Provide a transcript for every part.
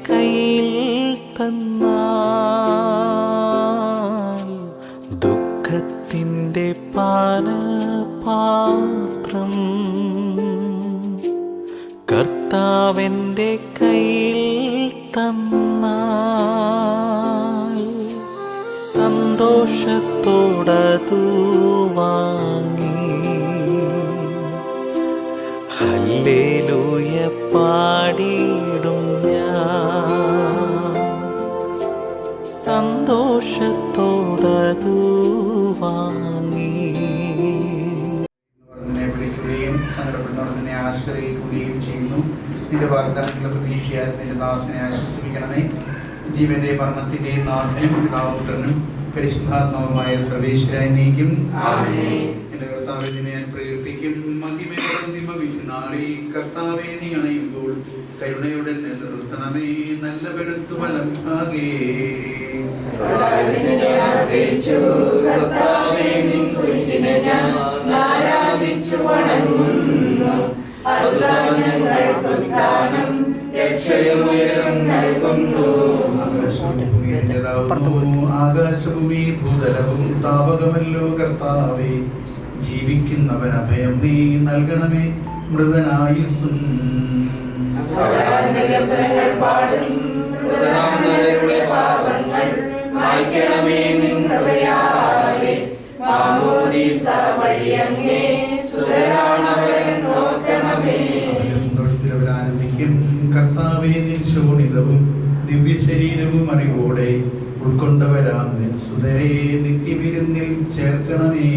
കയ്യിൽ തന്നാൽ ദുഃഖത്തിൻ്റെ പാനപാത്രം കർത്താവിൻ്റെ കയ്യിൽ തന്നാൽ സന്തോഷത്തോടതു വാങ്ങി ഹല്ലേലൂയ പാടിയിടും ഞാൻ, സന്തോഷത്തോടതു വാങ്ങി. സങ്കടപ്പെടുന്നവർ ആശ്രയിക്കുകയും ചെയ്യുന്നു. നിന്റെ വാഗ്ദാനങ്ങളുടെ പ്രതീക്ഷയാൽ നിന്റെ ദാസനെ ആശ്വസിപ്പിക്കണമേ. ജീവന്റെ മരണത്തിന്റെയും നാഥനും പിതാവുത്രനും പരിശുദ്ധാത്മാവുമായ സർവേശ്വരനേക്കും എന്റെ കർത്താവെ നിന്നെ ഞാൻ പ്രകീർത്തിക്കും. നാളിൽ കർത്താവെ നീ അണയുമ്പോൾ കരുണയുടെ നിർത്തണമേ. നല്ല പെരുത്തു ഫലം ആകേ ആകാശഭൂമി ഭൂതലവും താപകമല്ലോ കർത്താവേ. ജീവിക്കുന്നവൻ അഭയം നീ നൽകണമേ. മൃതനായുസ്സും സന്തോഷത്തിലവരാനന്ദിക്കും. കർത്താവേ നിൻ ശോണിതവും ദിവ്യശരീരവും അറിവോടെ ഉൾക്കൊണ്ടവരാം നിൻ സുതരെ നിത്യവിരുന്നിൽ ചേർക്കണമേ.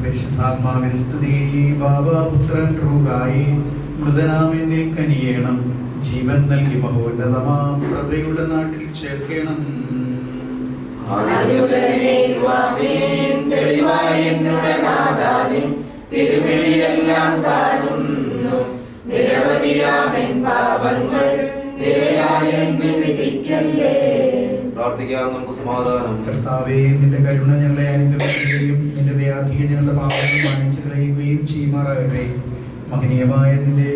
പരിശുദ്ധാത്മാവിന് സ്തുതി. ബാബാപുത്രൻ റൂഹായി മൃതനാമെന്നിൽ കനിയേണം. ജീവൻ നൽകി മഹോന്നതമാം പ്രഭയുടെ നാട്ടിൽ ചേർക്കണം. തിരുവിളിയെല്ലാം കാണുന്നു. നിരവധിയാമെൻ പാപങ്ങൾ നിരയായെന്നെ വിധിക്കല്ലേ. പ്രാർത്ഥിക്കാം, നമുക്ക് സമാധാനം. കർത്താവേ നിന്റെ കരുണ ഞങ്ങളെ അനുഗ്രഹിക്കുകയും നിന്റെ ദയാധിക ഞങ്ങളുടെ പാപങ്ങൾ മാനിച്ചു കളയുകയും ചെയ്യുമാറാകട്ടെ. മഹനീയമായ നിന്റെ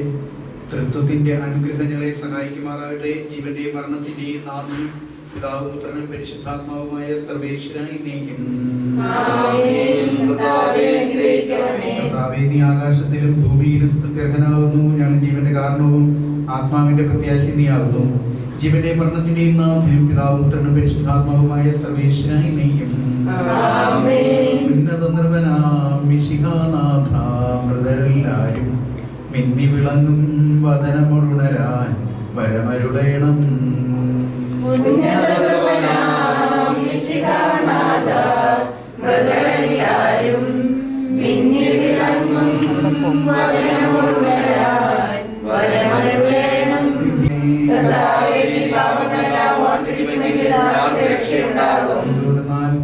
തൃത്വത്തിന്റെ അനുഗ്രഹം ഞങ്ങളെ സഹായിക്കുമാറാകട്ടെ. ജീവന്റെയും മരണത്തിന്റെയും നാഥനും പിതാവും പുത്രനും പരിശുദ്ധാത്മാവുമായ സർവേശ്വരനായി നീക്കും. കർത്താവേ നീ ആകാശത്തിലും ഭൂമിയിലും സ്തുത്യർഹനാവുന്നു. ഞങ്ങൾ ജീവന്റെ കാരണവും ആത്മാവിന്റെ പ്രത്യാശ നീയാവുന്നു. ജീവന്റെയും മരണത്തിന്റെയും നാഥനും പിതാവും പുത്രനും പരിശുദ്ധാത്മാവുമായ സർവേശ്വരനായി നീക്കും. ഉന്നത നിർവനാം മിശിഹാനാഥ മൃതരെല്ലാരും മിന്നി വിളങ്ങും വദനമുണരാൻ വരമരുളേണം. മൃതരെല്ലാരും മിന്നി വിളങ്ങും വദനമുണരാൻ വരമരുളേണം.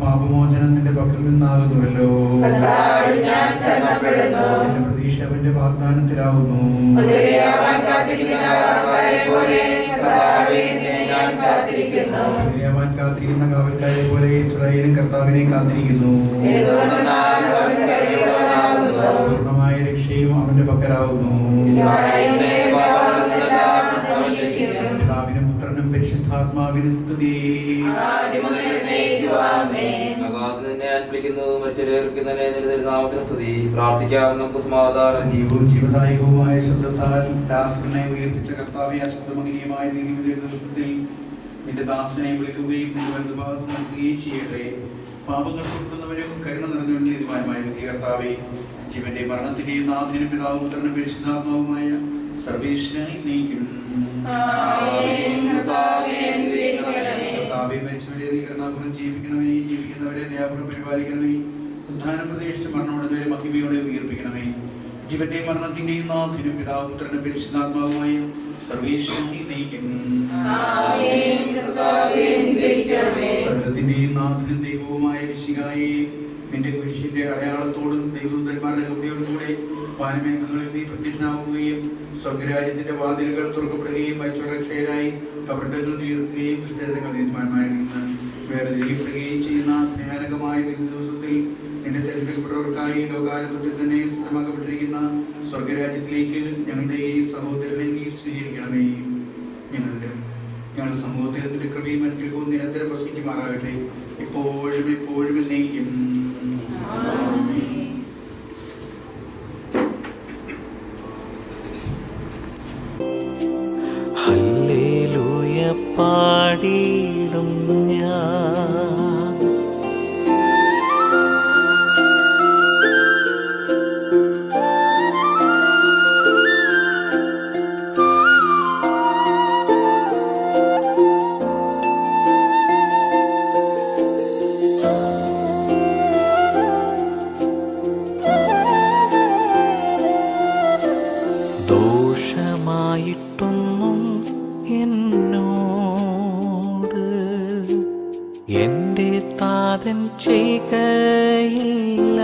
പാപമോചനം നിന്റെ പക്കൽ നിന്നാകുന്നുവല്ലോ. പ്രതീക്ഷ അവന്റെ വാഗ്ദാനത്തിലാവുന്നു. കാത്തിരിക്കുന്ന കാവൽക്കാരെ പോലെ ഇസ്രായേലും കർത്താവിനെ കാത്തിരിക്കുന്നു. പൂർണ്ണമായ രക്ഷയും അവന്റെ പക്കലാവുന്നു. പിതാവിനും പുത്രനും പരിശുദ്ധാത്മാവിന് സ്തുതി. പ്രാർത്ഥിക്കാം, നമുക്ക് സമാധാനം. ജീവവും ജീവദായകവുമായ ശബ്ദത്താൽ ദാസനെ ഉയർപ്പിച്ച കർത്താവെ, അശബ്ദമഗ്നിയമായ ദിവസത്തിൽ നിന്റെ ദാസനെ വിളിക്കുകയും നിന്റെ വലതുഭാഗത്ത് നൽകുകയും ചെയ്യട്ടെ. പാപങ്ങൾ കൊടുക്കുന്നവരും കരുണ നിറഞ്ഞവരും നീതിമാനുമായ വിധി കർത്താവെ, ജീവന്റെ മരണത്തിന്റെയും നാഥനും പിതാവും പുത്രനും പരിശുദ്ധാത്മാവുമായ സർവേശ്വരനായി നീക്കും. കർത്താവെ, മരിച്ചവരെ നീ കരുണാപൂർവ്വം ജീവിക്കണമേ. ജീവിക്കുന്നവരെ ദയാപൂർവ്വം പരിപാലിക്കണമേ. ഉദ്ധാനം പ്രതീക്ഷിച്ച് മരണമടഞ്ഞവരെ മഹിമയോടെ ഉയർപ്പിക്കണമേ. ജീവന്റെയും മരണത്തിന്റെയും നാഥനും പിതാവും പുത്രനും പരിശുദ്ധാത്മാവുമായ സർവേശ്വരനായി നീക്കും. സകലത്തിന്റെയും നാഥനും ദൈവവുമായ മിശിഹായേ, നിന്റെ കുരിശിന്റെ അടയാളത്തോടും ദൈവദൂതന്മാരുടെ കൂടെ വാനമേഘങ്ങളിൽ നീ പ്രത്യക്ഷനാവുകയും സ്വർഗരാജ്യത്തിന്റെ വാതിലുകൾ തുറക്കപ്പെടുകയും മരിച്ചവരക്ഷയരായി കപടങ്ങൾ നീർക്കുകയും ദുഷ്ടതകൾ നീതിമാന്മാരിൽ നിന്ന് വേർതിരിക്കപ്പെടുകയും ചെയ്യുന്ന ഭയാനകമായ ദിവസത്തിൽ നിന്റെ തെരഞ്ഞെടുക്കപ്പെട്ടവർക്കായി ലോകാരംഭത്തിൽ തന്നെ സ്ഥിരമാക്കപ്പെട്ടിരിക്കുന്ന സ്വർഗരാജ്യത്തിലേക്ക് ഞങ്ങളുടെ ഈ സഹോദരനെ നീ സ്വീകരിക്കണമേ. ഞങ്ങളുടെ സമൂഹത്തിൽ നിന്റെ കൃപയും അനുഗ്രഹവും നിരന്തരം വസിക്കുമാറാകട്ടെ, ഇപ്പോഴും എപ്പോഴും എന്നേക്കും. ഹല്ലേലൂയ പാടിയിടും ഞാൻ, ദോഷമായിട്ടൊന്നും എന്നോട് എൻ്റെ താതൻ ചെയ്കയില്ല.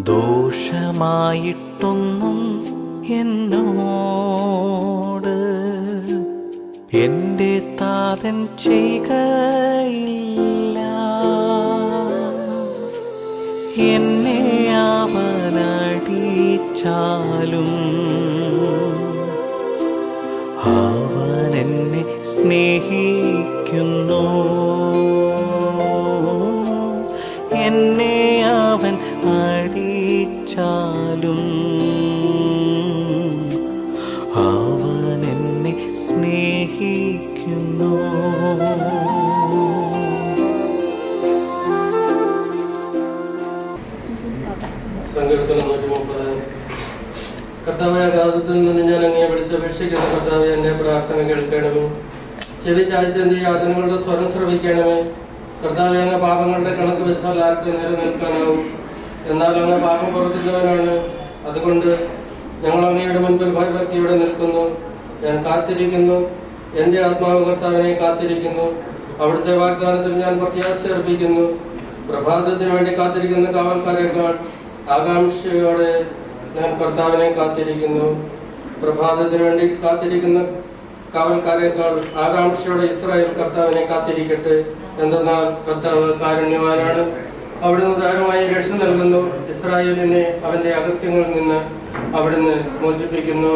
ദോഷമായിട്ടൊന്നും എന്നോട് എൻ്റെ താതൻ ചെയ്കയില്ല. എന്നെ അവനടിച്ചാലും അവനെന്നെ സ്നേഹിക്കുന്നു. എന്നെ അവൻ അടിച്ചാലും അവനെന്നെ സ്നേഹിക്കുന്നു. സങ്കീർത്തനം 130. കർത്താവേ, അഗാധത്തിൽ നിന്ന് ഞാൻ അങ്ങയെ വിളിച്ചപേക്ഷിക്കുന്ന കർത്താവേ, എന്റെ പ്രാർത്ഥന കേൾക്കണമേ. ചെവി ചായ്ച്ച് എന്റെ യാതനകളുടെ സ്വരം ശ്രവിക്കണമേ. കർത്താവേ, അങ്ങ് പാപങ്ങളുടെ കണക്ക് വെച്ചാൽ ആർക്ക് നിലനിൽക്കാനാവും? എന്നാൽ അങ്ങ് പാപം പുറത്തുള്ളവനാണ്. അതുകൊണ്ട് ഞങ്ങൾ അങ്ങയുടെ മുൻപിൽ ഭയഭക്തിയോടെ നിൽക്കുന്നു. ഞാൻ കാത്തിരിക്കുന്നു, എന്റെ ആത്മാവ് കർത്താവിനെ കാത്തിരിക്കുന്നു. അവിടുത്തെ വാഗ്ദാനത്തിൽ ഞാൻ പ്രത്യാശ അർപ്പിക്കുന്നു. പ്രഭാതത്തിന് വേണ്ടി കാത്തിരിക്കുന്ന കാവൽക്കാരേക്കാൾ ആകാംക്ഷയോടെ ഞാൻ കർത്താവിനെ കാത്തിരിക്കുന്നു. പ്രഭാതത്തിന് വേണ്ടി കാത്തിരിക്കുന്ന കാവൽക്കാരേക്കാൾ ആകാംക്ഷയോടെ ഇസ്രായേൽ കർത്താവിനെ കാത്തിരിക്കട്ടെ. എന്തെന്നാൽ കർത്താവ് കാരുണ്യവാനാണ്, അവിടുന്ന് ദാരുമായി രക്ഷ നൽകുന്നു. ഇസ്രായേലിനെ അവന്റെ അകൃത്യങ്ങളിൽ നിന്ന് അവിടുന്ന് മോചിപ്പിക്കുന്നു.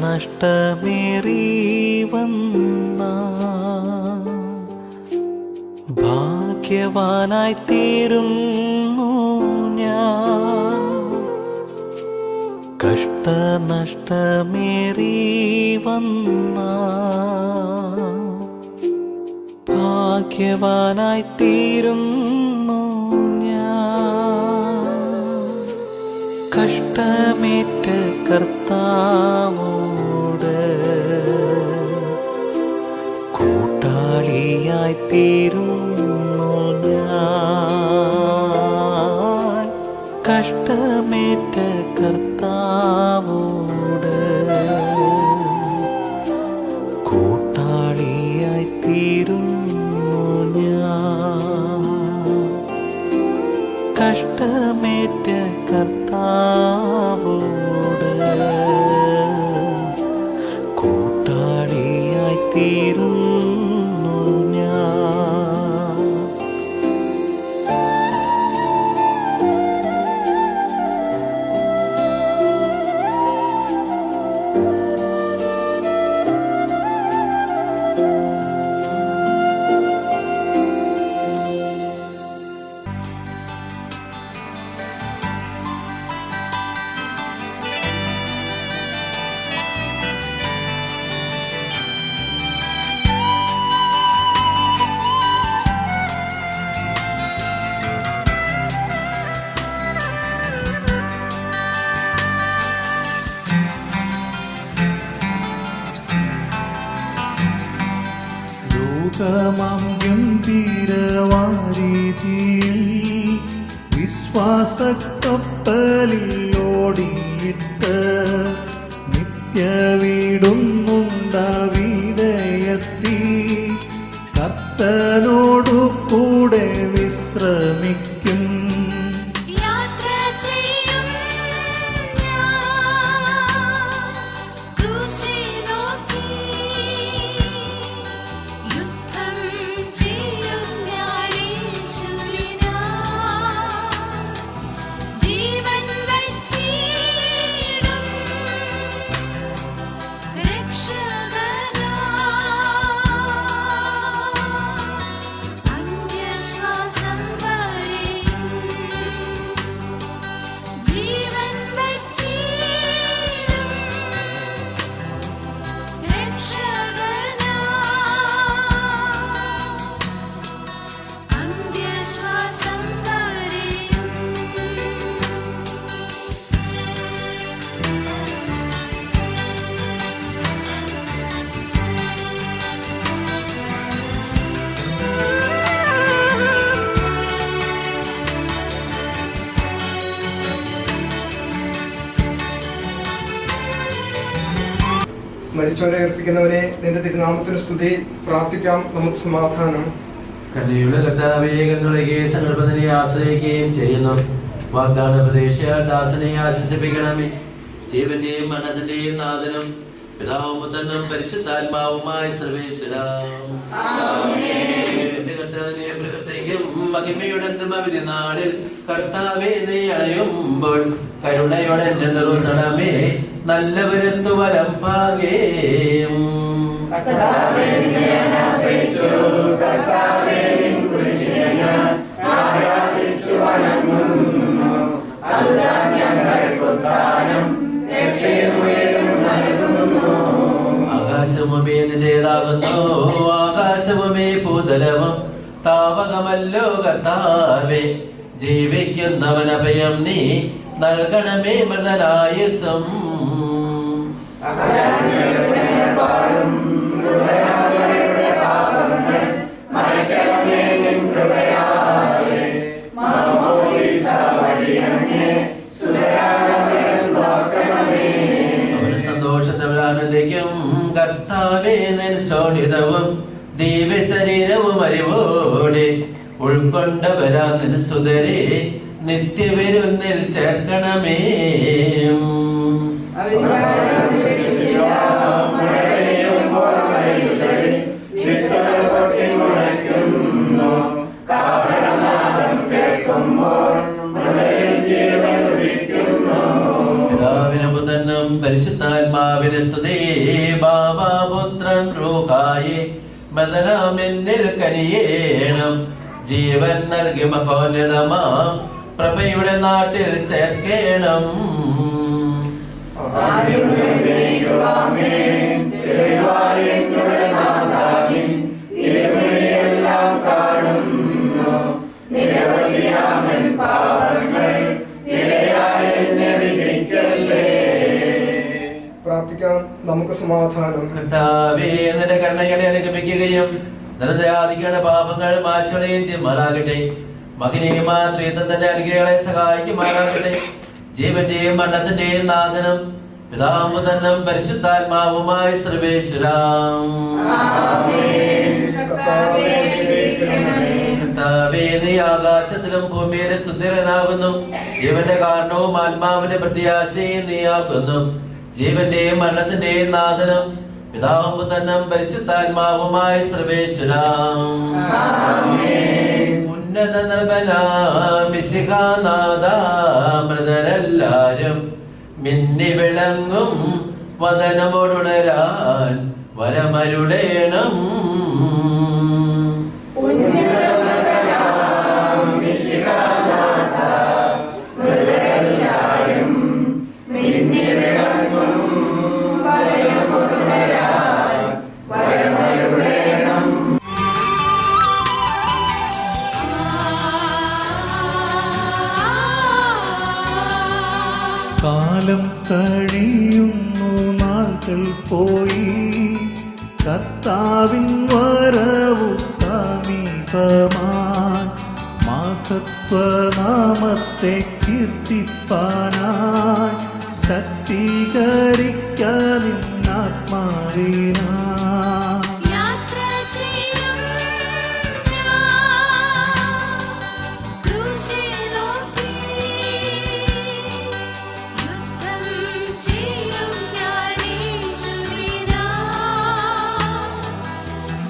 നഷ്ടമേറി വന്ന ഭാഗ്യവാനായി തീരുന്നു ഞാൻ. കഷ്ടനഷ്ടമേറി വന്ന ഭാഗ്യവാനായി തീരുന്നു ഞാൻ. കഷ്ടമേറ്റ കർത്താവോട് കൂട്ടാളിയായി തീരുന്നു ഞാൻ. കഷ്ടമേറ്റ കർത്താവോട് കൂട്ടാളിയായി തീരുന്നു ഞാൻ. കഷ്ടമേറ്റ കർത്താവോട് കൂട്ടാളിയായി തീരുന്നു ഞാൻ. വീതിയിൽ വിശ്വാസക്കപ്പലിൽ ഓടിയിട്ട് നിത്യവീടുന്നുണ്ടവിടെയെത്തി കർത്തനോടു കൂടെ വിശ്രമിക്കും. യാത്ര ചെയ്യും ഞാൻ ക്രൂശിനെ നോക്കി, യുദ്ധം ചെയ്യും ഞാൻ യേശുവിനായി, ജീവൻ വച്ചിടും രക്ഷകനായി, അന്ത്യശ്വാസം വരെയും ജീവൻ വച്ചിടും രക്ഷകനായി, അന്ത്യശ്വാസം വരെയും. മരിച്ചവരെ ഏൽപ്പിക്കുന്നവരെ നിന്റെ തിരുനാമത്തിന് സ്തുതി. പ്രാർത്ഥിക്കാം, നമുക്ക് സമാധാനം. കരുണയുള്ള കർത്താവേ, കരുണയുടെ സങ്കല്പത്തിനെ ആശ്രയിക്കുകയും ചെയ്യുന്നു. വാഗ്ദാന പ്രദേശ ദാസനെ ആശ്വസിപ്പിക്കണമേ. ജീവന്റെയും മരണത്തിന്റെയും നാഥനും പിതാവും പുത്രനും പരിശുദ്ധാത്മാവുമായ സർവേശ്വരാ, എന്റെ കർത്താവിനെ ബൃഹത്തേക്കും മഹിമയുടെ നാളിൽ കർത്താവേ നീ അണയുമ്പോൾ കരുണയോടെ എന്നെ നിർത്തണമേ. നല്ലവരെത്തു വരം പാകേയും കർത്താവേ, ഞാൻ ആശ്രയിച്ചു. കർത്താവേ, നിൻ കുരിശിനെ ഞാൻ ആരാധിച്ചു വണങ്ങുന്നു. അതുതാൻ ഞങ്ങൾക്ക് ഉദ്ധാനം രക്ഷയും ഉയരും നൽകുന്നു. ആകാശഭൂമി നിന്റേതാകുന്നു, ആകാശഭൂമി ഭൂതലവും താവകമല്ലോ കർത്താവേ. ജീവിക്കുന്നവനഭയം നീ നൽകണമേ മൃതനായുസ്സും. പാടും മൃതരാമരുടെ പാപങ്ങൾ മറയ്ക്കണമേ നിൻ കൃപയാലെ. മാമോദീസ വഴിയങ്ങേ സുതരാണവരും നോക്കണമേ. അവന് സന്തോഷത്തിൽ ആനന്ദിക്കും കർത്താവേ. നിൻ ശോണിതവും ദിവ്യ ശരീരവും അറിവോടെ ഉൾക്കൊണ്ടവരാ നിൻ സുതരെ നിത്യവിരുന്നിൽ ചേർക്കണമേ. അവിശ്വാസം ശിക്ഷിച്ചില്ല. മഴ പെയ്യുമ്പോൾ വയലുകളിൽ വിത്തുകൾ പൊട്ടിമുളയ്ക്കുന്നു. കാഹളനാദം കേൾക്കുമ്പോൾ മൃതരിൽ ജീവൻ ഉദിക്കുന്നു. പിതാവിനും പുത്രനും പരിശുദ്ധാത്മാവിന് സ്തുതി. ബാബാപുത്രൻ റൂഹായേ ബദനാമെന്നിൽ കനിയേണം. ജീവൻ നൽകി മഹോന്നതമാം പ്രഭയുടെ നാട്ടിൽ ചേർക്കേണം. തിരുവഴിയെല്ലാം കാണുന്നു. നിരവധിയാമൻ പാപങ്ങൾ നിരയായി എന്നെ വിധിക്കല്ലേ. പ്രാർത്ഥിക്കാം, നമുക്ക് സമാധാനം. കർത്താവേ, നിന്റെ കരുണകളെ അനുഗമിക്കുകയും നിരദയാദികളുടെ പാപങ്ങൾ മാറ്റുകയും ചെയ്യുമാറാകട്ടെ. മകനെയുമാ ത്രിത്വത്തിന്റെ അനുഗ്രഹങ്ങളെ സഹായിക്കുമാറാകട്ടെ. ജീവന്റെയും മരണത്തിന്റെയും നാഥനും പിതാവുതനും പരിശുദ്ധാത്മാവുമായ സർവേശ്വരാം. കർത്താവേ, നീ ആകാശത്തിലും ഭൂമിയിലും സ്തുതിരനാകുന്നു. ജീവന്റെ കാരണവും ആത്മാവിന്റെ പ്രത്യാശയും നീയാകുന്നു. ജീവന്റെയും മരണത്തിന്റെയും നാഥനും പിതാവും പുത്രനും പരിശുദ്ധാത്മാവുമായ സർവേശ്വരാം. ഉന്നത നിർബലാമിശിഖാനാഥ, മൃതരെല്ലാരും മിന്നി വിളങ്ങും വദനമോടുണരാൻ വരമരുളേണം. മൃതരെല്ലാരും മിന്നി വിളങ്ങും വരമരുളേണം. കാലം കഴിയുന്നു, നാൾകൾ പോയി, കർത്താവിൻ വരവു സമീപമായി. മഹത്വനാമത്തെ കീർത്തിപ്പാനായി ശക്തീകരിക്കാനാത്മാവിനാ യാത്ര ചെയ്യും ഞാൻ ക്രൂശിൽ നോക്കി യുദ്ധം ചെയ്യും ഞാൻ യേശുവിനായി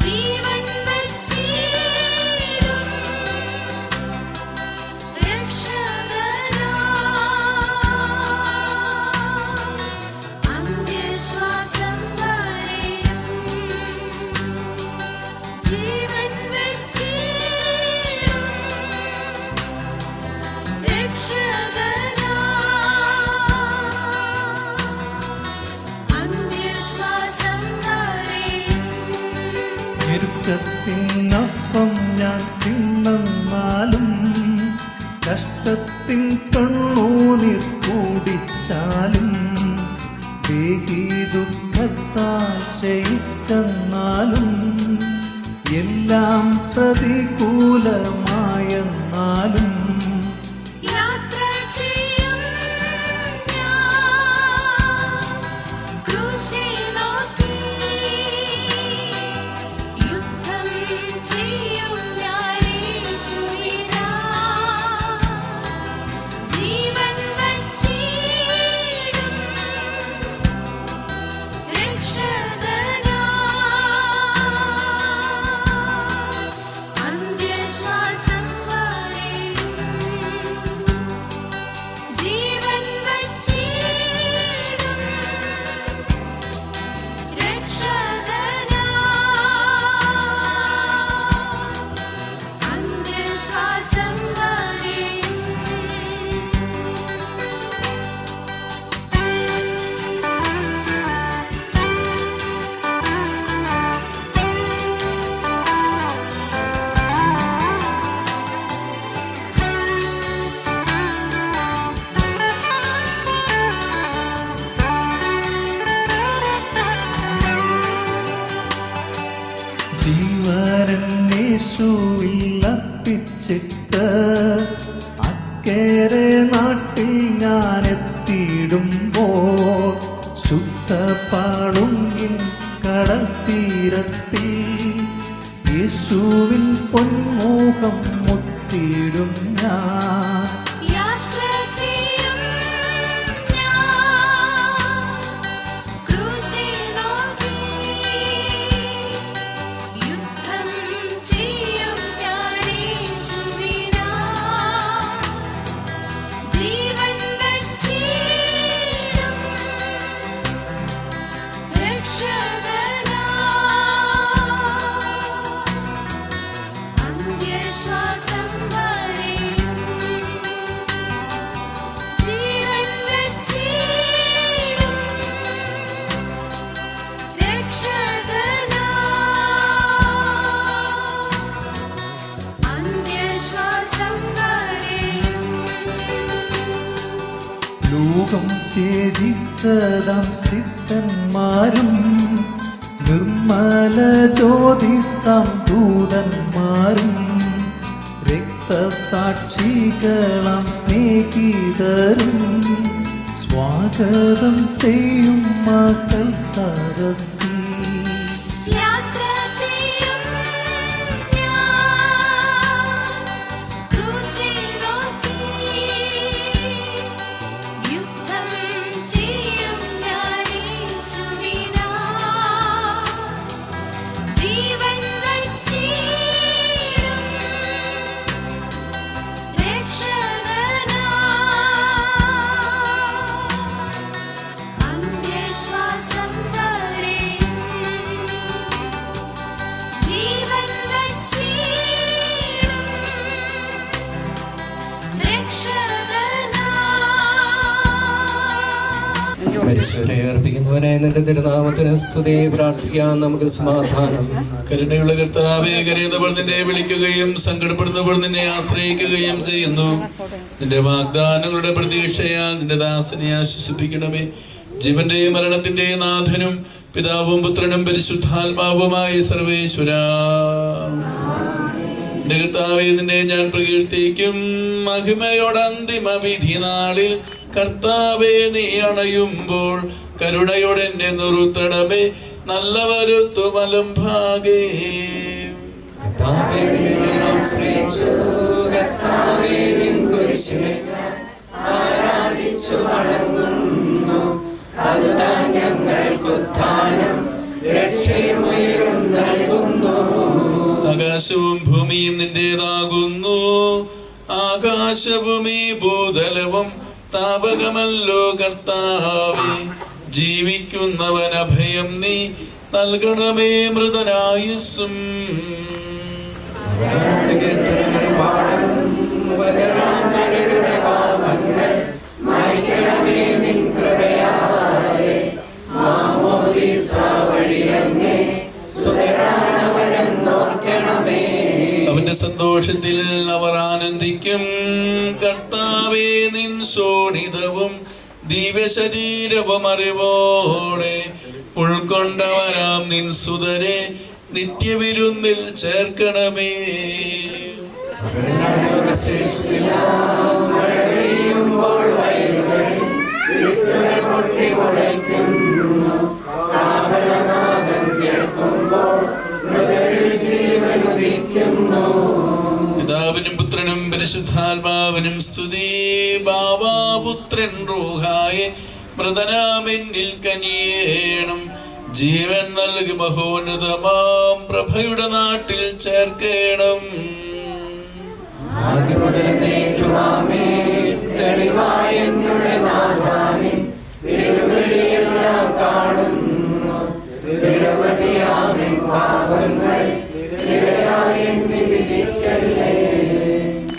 ജീവൻ വച്ചിടും രക്ഷകനായി അന്ത്യശ്വാസം വരെയും ജീവൻ വച്ചിടും രക്ഷകനായി അന്ത്യശ്വാസം വരെയും ഞെരുക്കത്തിനൊപ്പം ഞാൻ തിന്നാലും കഷ്ടത്തിൻ കണ്ണൂനീർ കൂടിച്ചാലും ദേഹി ദുഃഖത്താൽ ക്ഷയിച്ചെന്നാലും എല്ലാം പ്രതികൂലമായെന്നാലും യാത്ര ചെയ്യും ഞാൻ ക്രൂശിൽ നോക്കി യുദ്ധം ചെയ്യും ഞാൻ യേശുവിനായി ജീവൻ വച്ചിടും രക്ഷകനായി അന്ത്യശ്വാസം വരെയും ജീവൻ വച്ചിടും രക്ഷകനായി അന്ത്യശ്വാസം വരെയും ജീവനേശുവിൽ അർപ്പിച്ചിട്ട് അക്കേരെ നാട്ടിൽ ഞാൻ എത്തിയിടുമ്പോൾ ശുദ്ധപാളുങ്ങിൻ കടൽ തീരത്തിൽ യേശുവിൻ പൊന്മുഖം മുത്തിയിടും ഞാൻ യാത്ര ചെയ്യും ഞാൻ ക്രൂശിൽ നോക്കി യുദ്ധം ചെയ്യും ഞാൻ യേശുവിനായി ജീവൻ വച്ചിടും രക്ഷകനായി അന്ത്യശ്വാസം വരെയും ജീവൻ വച്ചിടും രക്ഷകനായി അന്ത്യശ്വാസം വരെയും ലോകം ത്യജിച്ചതാം സിദ്ധന്മാരും നിർമ്മല ജ്യോതിസാം ദൂതന്മാരും രക്തസാക്ഷികളാം സ്നേഹിതരും സ്വാഗതം ചെയ്യും മകൾ സരസി യാത്ര ചെയ്യും ഞാൻ ക്രൂശിൽ നോക്കി യുദ്ധം ചെയ്യും ഞാൻ യേശുവിനായി ജീവൻ വച്ചിടും രക്ഷകനായി അന്ത്യശ്വാസം വരെയും ജീവൻ വച്ചിടും രക്ഷകനായി മരിച്ചവരെ അർപ്പിക്കുന്നവനായ നിന്റെ തിരുനാമത്തിന് സ്തുതി പ്രാർത്ഥിക്കാൻ നമുക്ക് സമാധാനം. കരുണയുള്ള കർത്താവേ, കരയുന്നവർ നിന്നെ വിളിക്കുകയും സങ്കടപ്പെടുന്നവർ നിന്നെ ആശ്രയിക്കുകയും ചെയ്യുന്നു. നിന്റെ വാഗ്ദാനങ്ങളുടെ പ്രതീക്ഷയാൽ നിന്റെ ദാസനെ ആശ്വസിപ്പിക്കണമേ. ജീവന്റെയും മരണത്തിന്റെയും നാഥനും പിതാവും പുത്രനും പരിശുദ്ധാത്മാവുമായ സർവേശ്വര എന്റെ കർത്താവേ, നിന്നെ ഞാൻ പ്രകീർത്തിക്കും. മഹിമയുടെ അന്തിമ വിധി നാളിൽ കർത്താവേ, നീ അണയുമ്പോൾ കരുണയോടെ എന്നെ നിർത്തണമേ. നല്ല വരുത്തു വലം ഭാഗേ. കർത്താവേ, നിന്നെ ഞാൻ ആശ്രയിച്ചു. കർത്താവേ, നിൻ കുരിശിനെ ഞാൻ ആരാധിച്ചു വണങ്ങുന്നു. അതുതാൻ ഞങ്ങൾക്ക് ഉദ്ധാനം രക്ഷയും ഉയരും നൽകുന്നു. ആകാശവും ഭൂമിയും നിന്റേതാകുന്നു. ആകാശഭൂമി ഭൂതലവും താപകമല്ലോ കർത്താവേ. ജീവിക്കുന്നവൻ അഭയം നീ നൽകണമേ മൃതനായുസ്സും. അവന്റെ സന്തോഷത്തിൽ അവർ ആനന്ദിക്കും. കർത്താവേ, നിൻ ശോണിതവും ദിവ്യശരീരവും അറിവോടെ ഉൾക്കൊണ്ടവരാം നിൻ സുതരെ നിത്യവിരുന്നിൽ ചേർക്കണമേ. പിതാവിനും പുത്രനും പരിശുദ്ധാത്മാവിനും സ്തുതി. ബാബാപുത്രൻ റൂഹായെ മൃതനാമെന്നിൽ കനിയേണം. ജീവൻ നൽകി മഹോന്നതമാം പ്രഭയുടെ നാട്ടിൽ ചേർക്കണം.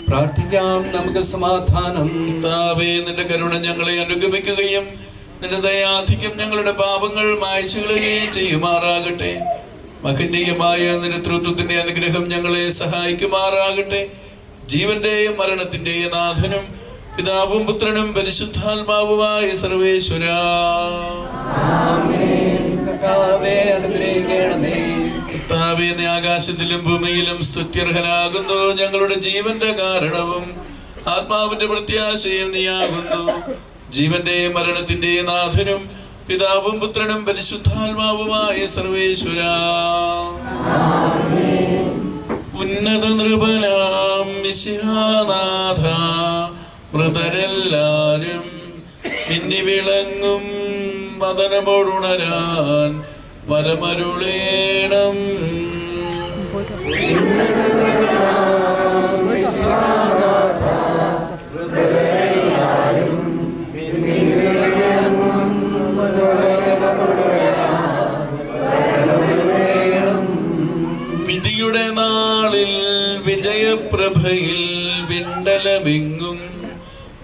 പ്രാർത്ഥിക്കാം, നമുക്ക് സമാധാനം. കർത്താവേ, നിന്റെ കരുണ ഞങ്ങളെ അനുഗമിക്കുകയും നിന്റെ ദയാധിക്യം ഞങ്ങളുടെ പാപങ്ങൾ മായ്ച്ചു കളയുകയും ചെയ്യുമാറാകട്ടെ. മഹനീയമായ നിന്റെ തൃത്വത്തിന്റെ അനുഗ്രഹം ഞങ്ങളെ സഹായിക്കുമാറാകട്ടെ. ജീവന്റെയും മരണത്തിന്റെയും നാഥനും പിതാവും പുത്രനും പരിശുദ്ധാത്മാവുമായ സർവേശ്വരാ, കർത്താവേ, നീ ആകാശത്തിലും ഭൂമിയിലും സ്തുത്യർഹനാകുന്നു. ഞങ്ങളുടെ ജീവന്റെ കാരണവും ആത്മാവിന്റെ പ്രത്യാശയും നീയാകുന്നു. ജീവന്റെയും മരണത്തിന്റെയും നാഥനും പിതാവും പുത്രനും പരിശുദ്ധാത്മാവുമായ സർവേശ്വരാ, ഉന്നത നൃപനാം മിശിഹാനാഥ, മൃതരെല്ലാരും പിന്നി വിളങ്ങും വദനമോടുണരാൻ വരമരുളേണം. വിധിയുടെ നാളിൽ വിജയപ്രഭയിൽ വിണ്ടലമെങ്ങും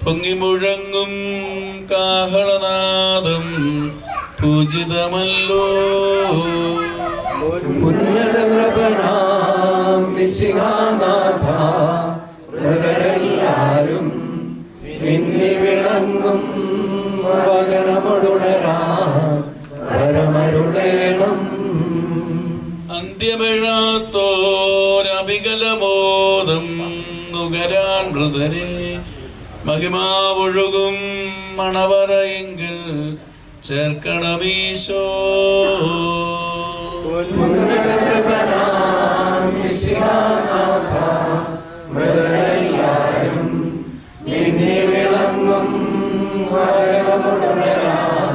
പൊങ്ങിമുഴങ്ങും കാഹളനാദം പൂജിതമല്ലോ. മൃതരെല്ലാരും പിന്നി വിളങ്ങും വദനമോടുണരാൻ അന്ത്യമിഴാത്തോരവികലമോദം നുകരാൻ മൃതരെ മഹിമാവൊഴുകും മണവറയെങ്കിൽ ചേർക്കണമീശോ. മൃതരെല്ലാരും പിന്നി വിളങ്ങും വദനമോടുണരാൻ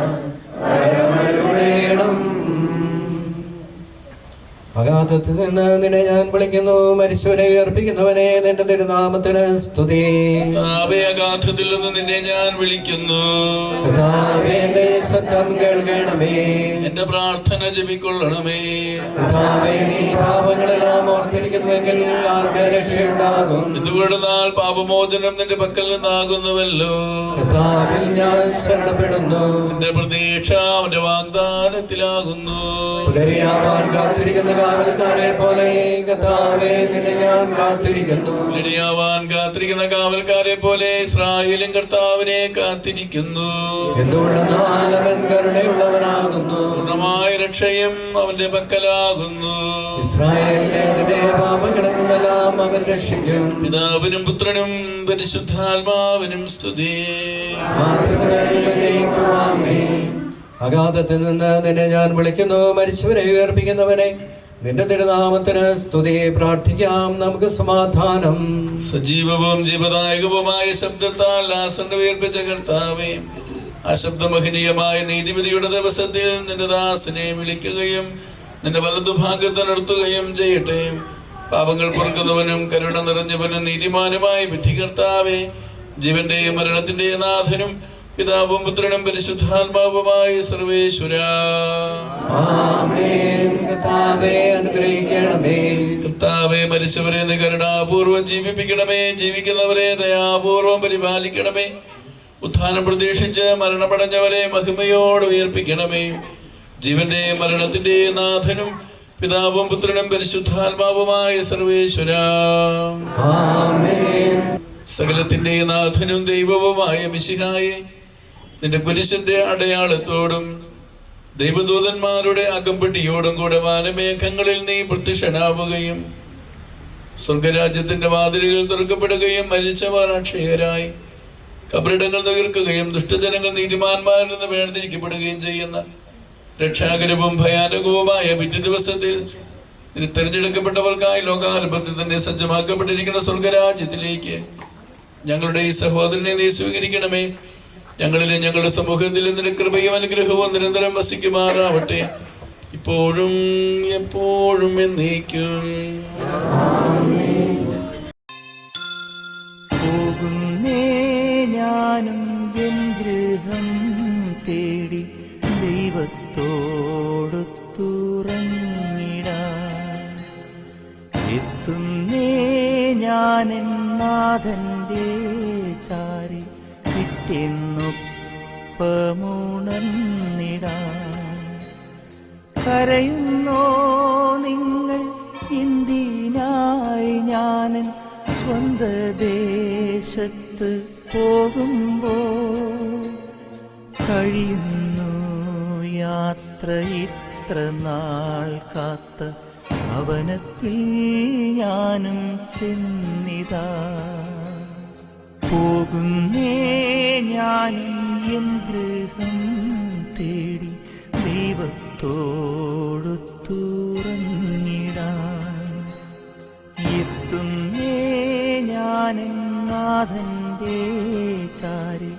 അഗാധത്തിൽ നിന്ന് നിന്നെ ഞാൻ വിളിക്കുന്നു. മരിച്ചവരെ അർപ്പിക്കുന്നവനെ, നിന്റെ തിരുനാമത്തിന് സ്തുതി. അഗാധത്തിൽ നിന്ന് നിന്നെ ഞാൻ വിളിക്കുന്നു. കർത്താവേ, എന്റെ ശബ്ദം കേൾക്കണമേ. എന്റെ പ്രാർത്ഥന ജപിക്കൊള്ളണമേ. കർത്താവേ, നീ പാപങ്ങളെല്ലാം ഓർത്തിരിക്കുന്നുവെങ്കിൽ ആർക്ക് രക്ഷയുണ്ടാകും? ഇതുകൊണ്ടാൽ പാപമോചനം നിന്റെ പക്കൽ നിന്നാകുന്നുവല്ലോ. കർത്താവിൽ ഞാൻ ശരണപ്പെടുന്നു. എന്റെ പ്രതീക്ഷ അവന്റെ വാഗ്ദാനത്തിലാകുന്നു. കാത്തിരിക്കുന്ന കാവൽക്കാരെ പോലെ കർത്താവേ നിന്നെ ഞാൻ കാത്തിരിക്കുന്നു. ഇടയാവാൻ കാത്തിരിക്കുന്ന കാവൽക്കാരെ പോലെ ഇസ്രായേലും കർത്താവിനെ കാത്തിരിക്കുന്നു. എന്തുകൊണ്ടെന്നാൽ അവൻ കരുണയുള്ളവനാകുന്നു, പൂർണ്ണമായ രക്ഷയും അവന്റെ പക്കലാകുന്നു. ഇസ്രായേലിനെ നിന്റെ പാപങ്ങളിൽ നിന്നെല്ലാം അവൻ രക്ഷിക്കും. പിതാവിനും പുത്രനും പരിശുദ്ധാത്മാവിനും സ്തുതി. അഗാധത്തിൽ നിന്ന് നിന്നെ ഞാൻ വിളിക്കുന്നു, മരിച്ചവരെ ഉയർപ്പിക്കുന്നവനെ. നിന്റെ തിരുനാമത്തിന് സ്തുതി. പ്രാർത്ഥിക്കാം, നമുക്ക് സമാധാനം. സജീവവും ജീവദായകവുമായ ശബ്ദത്താൽ ലാസറിനെ ഉയർപ്പിച്ച കർത്താവേ, ആ ശബ്ദമഹനീയമായ നീതിപതിയുടെ ദിവസത്തിൽ നിന്റെ ദാസനെ വിളിക്കുകയും നിന്റെ വലതുഭാഗത്ത് നിർത്തുകയും ചെയ്യട്ടെ. പാപങ്ങൾ പൊറുക്കുന്നവനും കരുണ നിറഞ്ഞവനും നീതിമാനുമായ വിധികർത്താവേ, ജീവന്റെയും മരണത്തിന്റെയും നാഥനും പിതാവും പുത്രനും പരിശുദ്ധാത്മാവുമായ സർവേശ്വരാ, കർത്താവേ, മരിച്ചവരെ നീ കരുണാപൂർവം ജീവിപ്പിക്കണമേ. ജീവിക്കുന്നവരെ ദയാപൂർവം പരിപാലിക്കണമേ. ഉത്ഥാനം പ്രതീക്ഷിച്ച് മരണമടഞ്ഞവരെ മഹിമയോട് ഉയർപ്പിക്കണമേ. ജീവന്റെയും മരണത്തിന്റെയും നാഥനും പിതാവും പുത്രനും പരിശുദ്ധാത്മാവുമായ സർവേശ്വരാ, സകലത്തിന്റെ നാഥനും ദൈവവുമായ മിശിഹായെ, നിന്റെ കുരിശിന്റെ അടയാളത്തോടും ദൈവദൂതന്മാരുടെ അകമ്പടിയോടും കൂടെ വാനമേഘങ്ങളിൽ നീ പ്രത്യക്ഷനാവുകയും സ്വർഗരാജ്യത്തിന്റെ വാതിലുകൾ തുറക്കപ്പെടുകയും മരിച്ചവർ അക്ഷയരായി കബറിടങ്ങൾ തകർക്കുകയും ദുഷ്ടജനങ്ങൾ നീതിമാന്മാരിൽ നിന്ന് വേർതിരിക്കപ്പെടുകയും ചെയ്യുന്ന രക്ഷാകരവും ഭയാനകവുമായ വിധി ദിവസത്തിൽ ഇത് തെരഞ്ഞെടുക്കപ്പെട്ടവർക്കായി ലോകാരംഭത്തിൽ തന്നെ സജ്ജമാക്കപ്പെട്ടിരിക്കുന്ന സ്വർഗരാജ്യത്തിലേക്ക് ഞങ്ങളുടെ ഈ സഹോദരനെ നീ സ്വീകരിക്കണമേ. ഞങ്ങളിലെ ഞങ്ങളുടെ സമൂഹത്തിൽ നിന്റെ കൃപയും അനുഗ്രഹവും നിരന്തരം വസിക്കുമാറാവട്ടെ, ഇപ്പോഴും എപ്പോഴും എന്നേക്കും. പോകുന്നേ ഞാനും എൻ ഗൃഹം തേടി ദൈവത്തോടൊത്തുറങ്ങിടാൻ. എത്തുന്നേ ഞാനെൻ നാഥന്റെ ചാരി പിറ്റെന്നൊപ്പമുണർന്നിടാൻ. കരയുന്നോ നിങ്ങൾ എന്തിനായി ഞാനൻ സ്വന്ത ദേശത്ത് പോകുമ്പോൾ? കഴിയുന്നു യാത്ര ഇത്ര നാൾ കാത്ത ഭവനത്തിൽ ഞാനും ചെന്നിതാ. പോകുന്നേ ഞാനും എൻ ഗൃഹം തേടി ദൈവത്തോടൊത്തുറങ്ങിടാൻ. എത്തുന്നേ ഞാനെൻ നാഥന്റെ ചാരി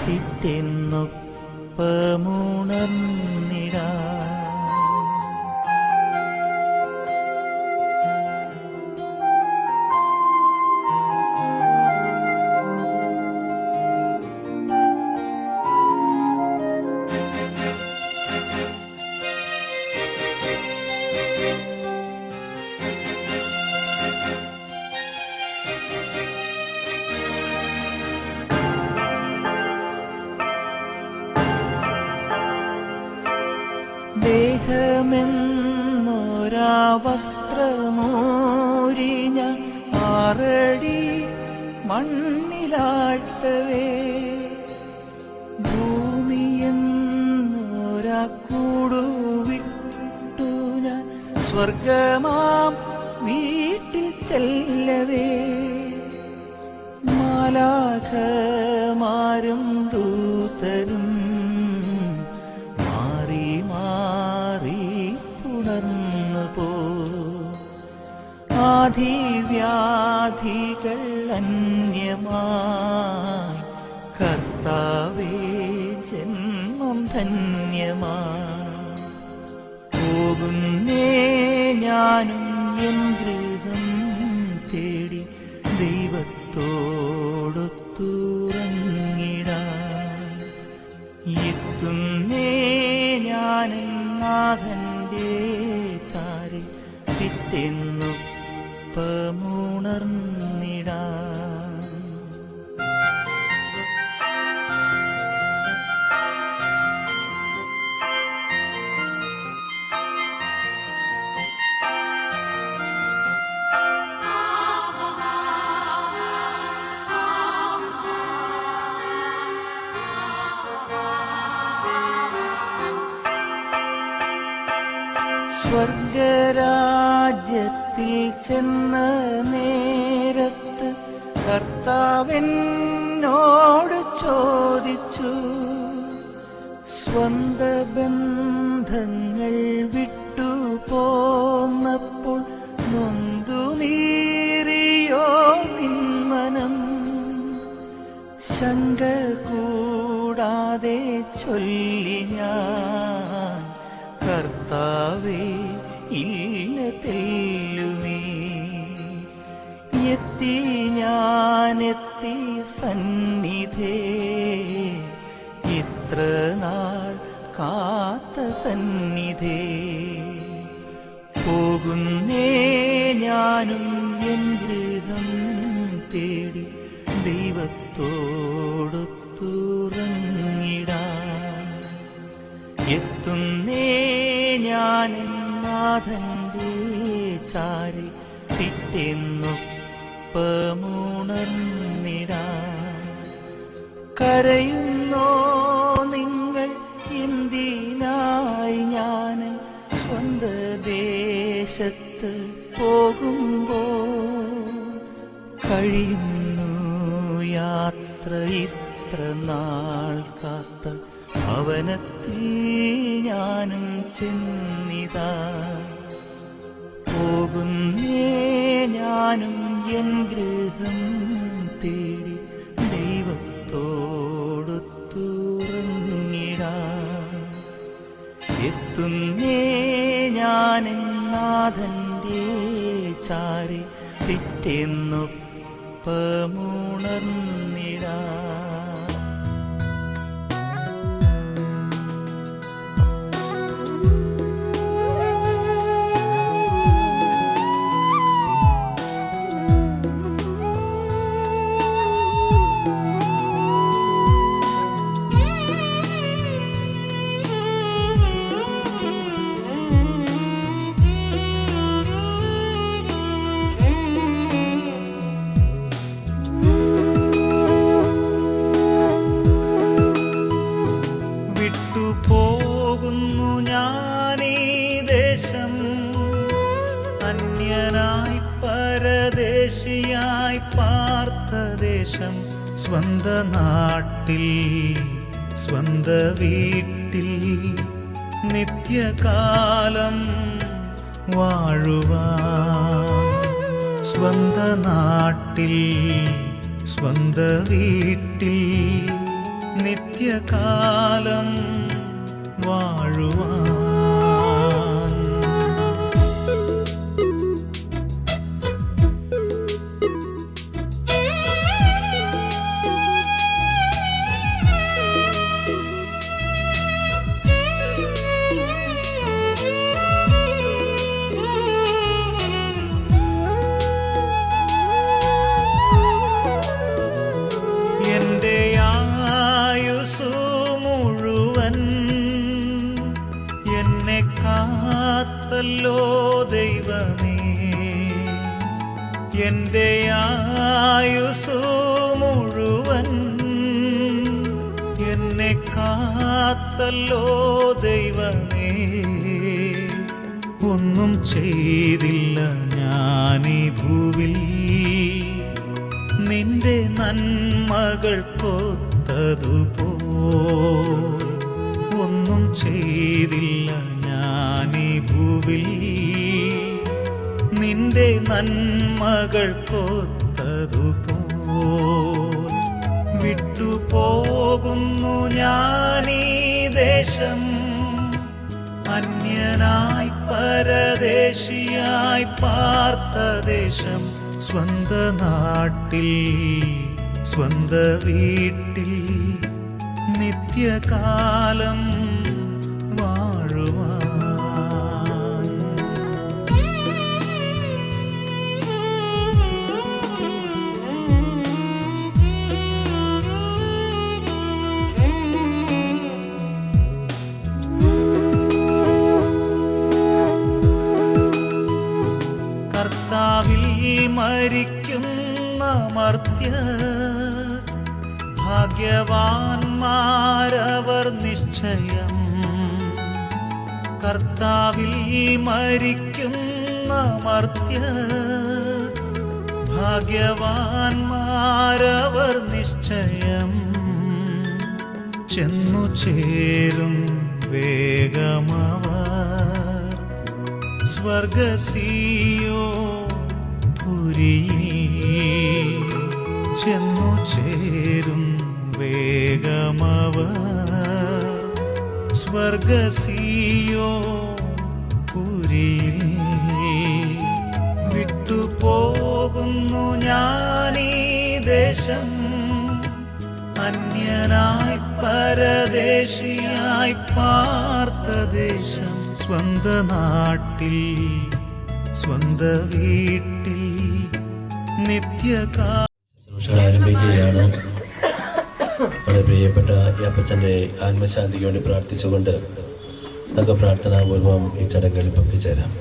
പിറ്റെന്നൊപ്പമുണർന്നിടാൻ. ദേഹമെന്നൊരാ വസ്ത്രമോരിഞ്ഞ 6 അടി മണ്ണിലാഴ്ത്തവേ, ഭൂമിയെന്നൊരാ കൂടുവിട്ടു ഞാൻ സ്വർഗമാം വീട്ടിൽ ചെല്ലവേ. മാലാഖമാരും ദൂതരും മാറി മാറി പുണർന്നു പോ. ആധിവ്യാധികൾ അന്യമായി കർത്താവേ ജന്മം ധന്യമായി. പോകുന്നേ ഞാനും എൻ ഗൃഹം തേടി ദൈവത്തോടൊത്തുറങ്ങിടാൻ. എത്തുന്നേ ഞാനും നാഥന്റെ ചാരി പിറ്റെന്നൊപ്പമുണർന്നിടാൻ. സ്വർഗരാജ്യത്തിൽ ചെന്ന നേരത്ത് കർത്താവെന്നോട് ചോദിച്ചു, സ്വന്ത ബന്ധങ്ങൾ വിട്ടു പോന്നപ്പോൾ നൊന്തു നീറിയോ നിന്മനം? ശങ്ക കൂടാതെ ചൊല്ലി ഞാൻ, കർത്താവേ ഇല്ല തെല്ലുമേ. എത്തി ഞാനെത്തി സന്നിധേ, ഇത്ര നാൾ കാത്ത സന്നിധേ. പോകുന്നേ ഞാനും എൻ ഗൃഹം തേടി ദൈവത്തോടൊത്തുറങ്ങിടാൻ. എത്തുന്നേ ഞാൻ നാഥന്റെ ചാരി പിറ്റെന്നൊപ്പമുണർന്നിടാൻ. കരയുന്നോ നിങ്ങൾ എന്തിനായി ഞാൻ സ്വന്ത ദേശത്ത് പോകുമ്പോൾ? കഴിയുന്നു യാത്ര ഇത്ര നാൾ കാത്ത ഭവനത്തിൽ ഞാനും ചെന്നിതാ. പോകുന്നേ ഞാനും എൻ ഗൃഹം തേടി ദൈവത്തോടൊത്തുറങ്ങിടാൻ. എത്തുന്നേ ഞാൻ നാഥന്റെ ചാരി പിറ്റെന്നൊപ്പമുണർന്നിടാൻ. പോകുന്നു ഞാനീ ദേശം, അന്യനായി പരദേശിയായി പാർത്ത ദേശം. സ്വന്ത നാട്ടിൽ സ്വന്ത വീട്ടിൽ നിത്യകാലം വാഴുവാൻ. സ്വന്ത നാട്ടിൽ സ്വന്ത വീട്ടിൽ നിത്യകാലം വാഴുവാൻ. എന്റെ ആയുസ്സു മുഴുവൻ എന്നെ കാത്തല്ലോ ദൈവമേ. എന്റെ ആയുസ്സു മുഴുവൻ എന്നെ കാത്തല്ലോ ദൈവമേ. ഒന്നും ചെയ്തില്ല ഞാനീ ഭൂവിൽ, നിന്റെ നന്മകൾ കൊത്തതുപോൽ. ഒന്നും ചെയ്തില്ല ഞാനീ ഭൂവിൽ, നിന്റെ നന്മകൾ കൊത്തതുപോൽ. വിട്ടുപോകുന്നു ഞാനീ ദേശം, അന്യനായി പരദേശിയായി പാർത്ത ദേശം. സ്വന്ത നാട്ടിൽ സ്വന്ത വീട്ടിൽ നിത്യകാലം വാഴുവാൻ. കർത്താവിൽ മരിക്കുന്ന മർത്യർ ഭാഗ്യവാന്മാരവർ നിശ്ചയം. കർത്താവിൽ മരിക്കുന്ന മർത്യർ ഭാഗ്യവാന്മാരവർ നിശ്ചയം ചെന്നു ചേരും വേഗമവർ സ്വർഗസിയോ പുരിയിൽ ചെന്നു ചേരും വേഗമവർ സ്വർഗസിയോ പുരിയിൽ വിട്ടുപോകുന്നു ഞാനീ ദേശം അന്യനായി പരദേശിയായി പാർത്ത ദേശം സ്വന്ത നാട്ടിൽ സ്വന്ത വീട്ടിൽ നിത്യകാ ആരംഭിക്കുകയാണ്. വളരെ പ്രിയപ്പെട്ട ഈ അപ്പച്ചൻ്റെ ആത്മശാന്തിക്ക് വേണ്ടി പ്രാർത്ഥിച്ചുകൊണ്ട് നമുക്ക് പ്രാർത്ഥനാപൂർവം ഈ ചടങ്ങിൽ പങ്കുചേരാം.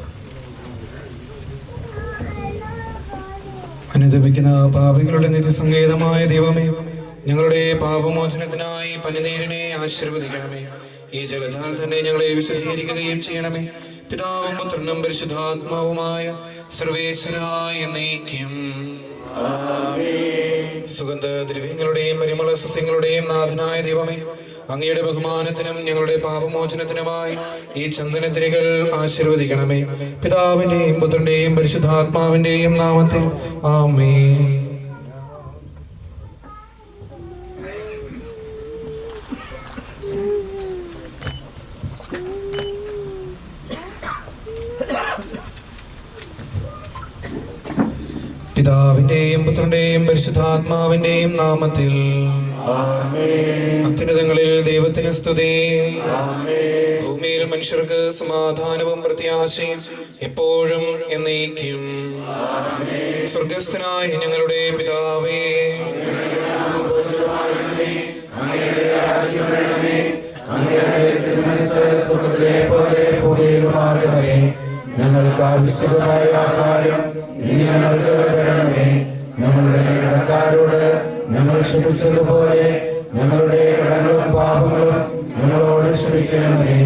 അനുദപിക്കുന്ന പാപികളുടെ നിത്യസങ്കേതമായ ദൈവമേ, ഞങ്ങളുടെ പാപമോചനത്തിനായി പനിനീരിനെ ആശീർവദിക്കണമേ. ഈ ജലത്താൽ തന്നെ ഞങ്ങളെ വിശദീകരിക്കുകയും ചെയ്യണമേ. പിതാവും പുത്രനും പരിശുദ്ധാത്മാവുമായ സർവേശ്വരായ എന്നേക്കും സുഗന്ധ ദ്രവ്യങ്ങളുടെയും പരിമള സസ്യങ്ങളുടെയും നാഥനായ ദൈവമേ, അങ്ങയുടെ ബഹുമാനത്തിനും ഞങ്ങളുടെ പാപമോചനത്തിനുമായി ഈ ചന്ദനത്തിരികൾ ആശീർവദിക്കണമേ. പിതാവിന്റെയും പുത്രന്റെയും പരിശുദ്ധാത്മാവിന്റെയും നാമത്തിൽ ആമേൻ. പിതാവിന്റെയും പുത്രന്റെയും പരിശുദ്ധാത്മാവിന്റെയും നാമത്തിൽ അത്യുന്നതങ്ങളിൽ ദൈവത്തിന് സ്തുതി. ഭൂമിയിൽ മനുഷ്യർക്ക് സമാധാനവും പ്രത്യാശയും എപ്പോഴും എന്നേക്കും. സ്വർഗസ്ഥനായ ഞങ്ങളുടെ പിതാവേ, ഞങ്ങൾക്ക് ആവശ്യമായ ആഹാരം ഇനി ഞങ്ങൾക്ക് തരണമേ. ഞങ്ങളുടെ കടക്കാരോട് ഞങ്ങൾ ക്ഷമിച്ചതുപോലെ ഞങ്ങളുടെ കടങ്ങളും പാപങ്ങളും ഞങ്ങളോട് ക്ഷമിക്കണമേ.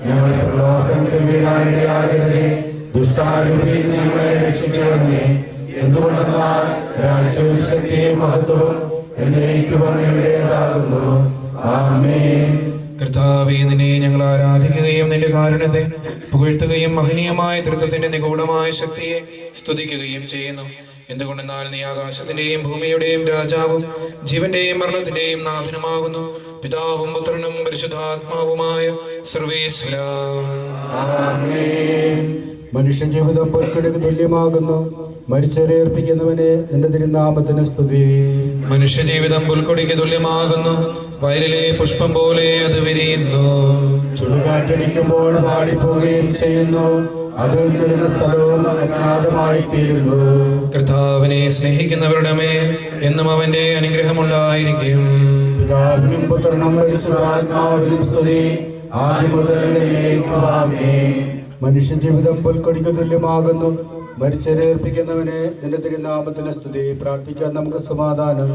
ഞങ്ങൾ പ്രലോഭനത്തിൽ വീഴാനിടയാകരുതേ, ദുഷ്ടാരൂപിയിൽ ഞങ്ങളെ രക്ഷിക്കണമേ. എന്തുകൊണ്ടെന്നാൽ രാജ്യവും ശക്തിയും മഹത്വവും എന്നേക്കും അങ്ങയുടേതാകുന്നു. ആമേൻ. കർത്താവേ, നിന്നെ ഞങ്ങൾ ആരാധിക്കുകയും നിന്റെ കാരുണ്യത്തെ പുകഴ്ത്തുകയും മഹനീയമായ തൃത്വത്തിന്റെ നിഗൂഢമായ ശക്തിയെ സ്തുതിക്കുകയും ചെയ്യുന്നു. എന്തുകൊണ്ടെന്നാൽ നീ ആകാശത്തിന്റെയും ഭൂമിയുടെയും രാജാവും ജീവന്റെയും മരണത്തിന്റെയും നാഥനുമാകുന്നു. പിതാവും പുത്രനും പരിശുദ്ധാത്മാവുമായ സർവേശ്വര. മനുഷ്യജീവിതം പൊൽക്കടിക്ക് തുല്യമാകുന്നു. മരിച്ചവരെ അർപ്പിക്കുന്നവനെ നിന്റെ തിരുനാമത്തിന് സ്തുതി. മനുഷ്യജീവിതം പുൽക്കൊടിക്ക് തുല്യമാകുന്നു. വയലിലെ പുഷ്പം പോലെ അത് വിരിയുന്നു. ചുടുകാറ്റടിക്കുമ്പോൾ പാടിപ്പോവുകയും ചെയ്യുന്നു. അത് നിന്നിരുന്ന സ്ഥലവും അജ്ഞാതമായി തീരുന്നു. കർത്താവിനെ സ്നേഹിക്കുന്നവരുടെ മേൽ എന്നും അവന്റെ അനുഗ്രഹമുണ്ടായിരിക്കും. പിതാവിനും പുത്രനും പരിശുദ്ധാത്മാവിനും സ്തുതി, ആദ്യം മുതൽ എന്നേക്കും ആമേൻ. മനുഷ്യജീവിതം പുൽക്കൊടിക്ക് തുല്യമാകുന്നു. മരിച്ചവരെ അർപ്പിക്കുന്നവനെ നിന്റെ തിരുനാമത്തിന് സ്തുതി. പ്രാർത്ഥിക്കാൻ നമുക്ക് സമാധാനം.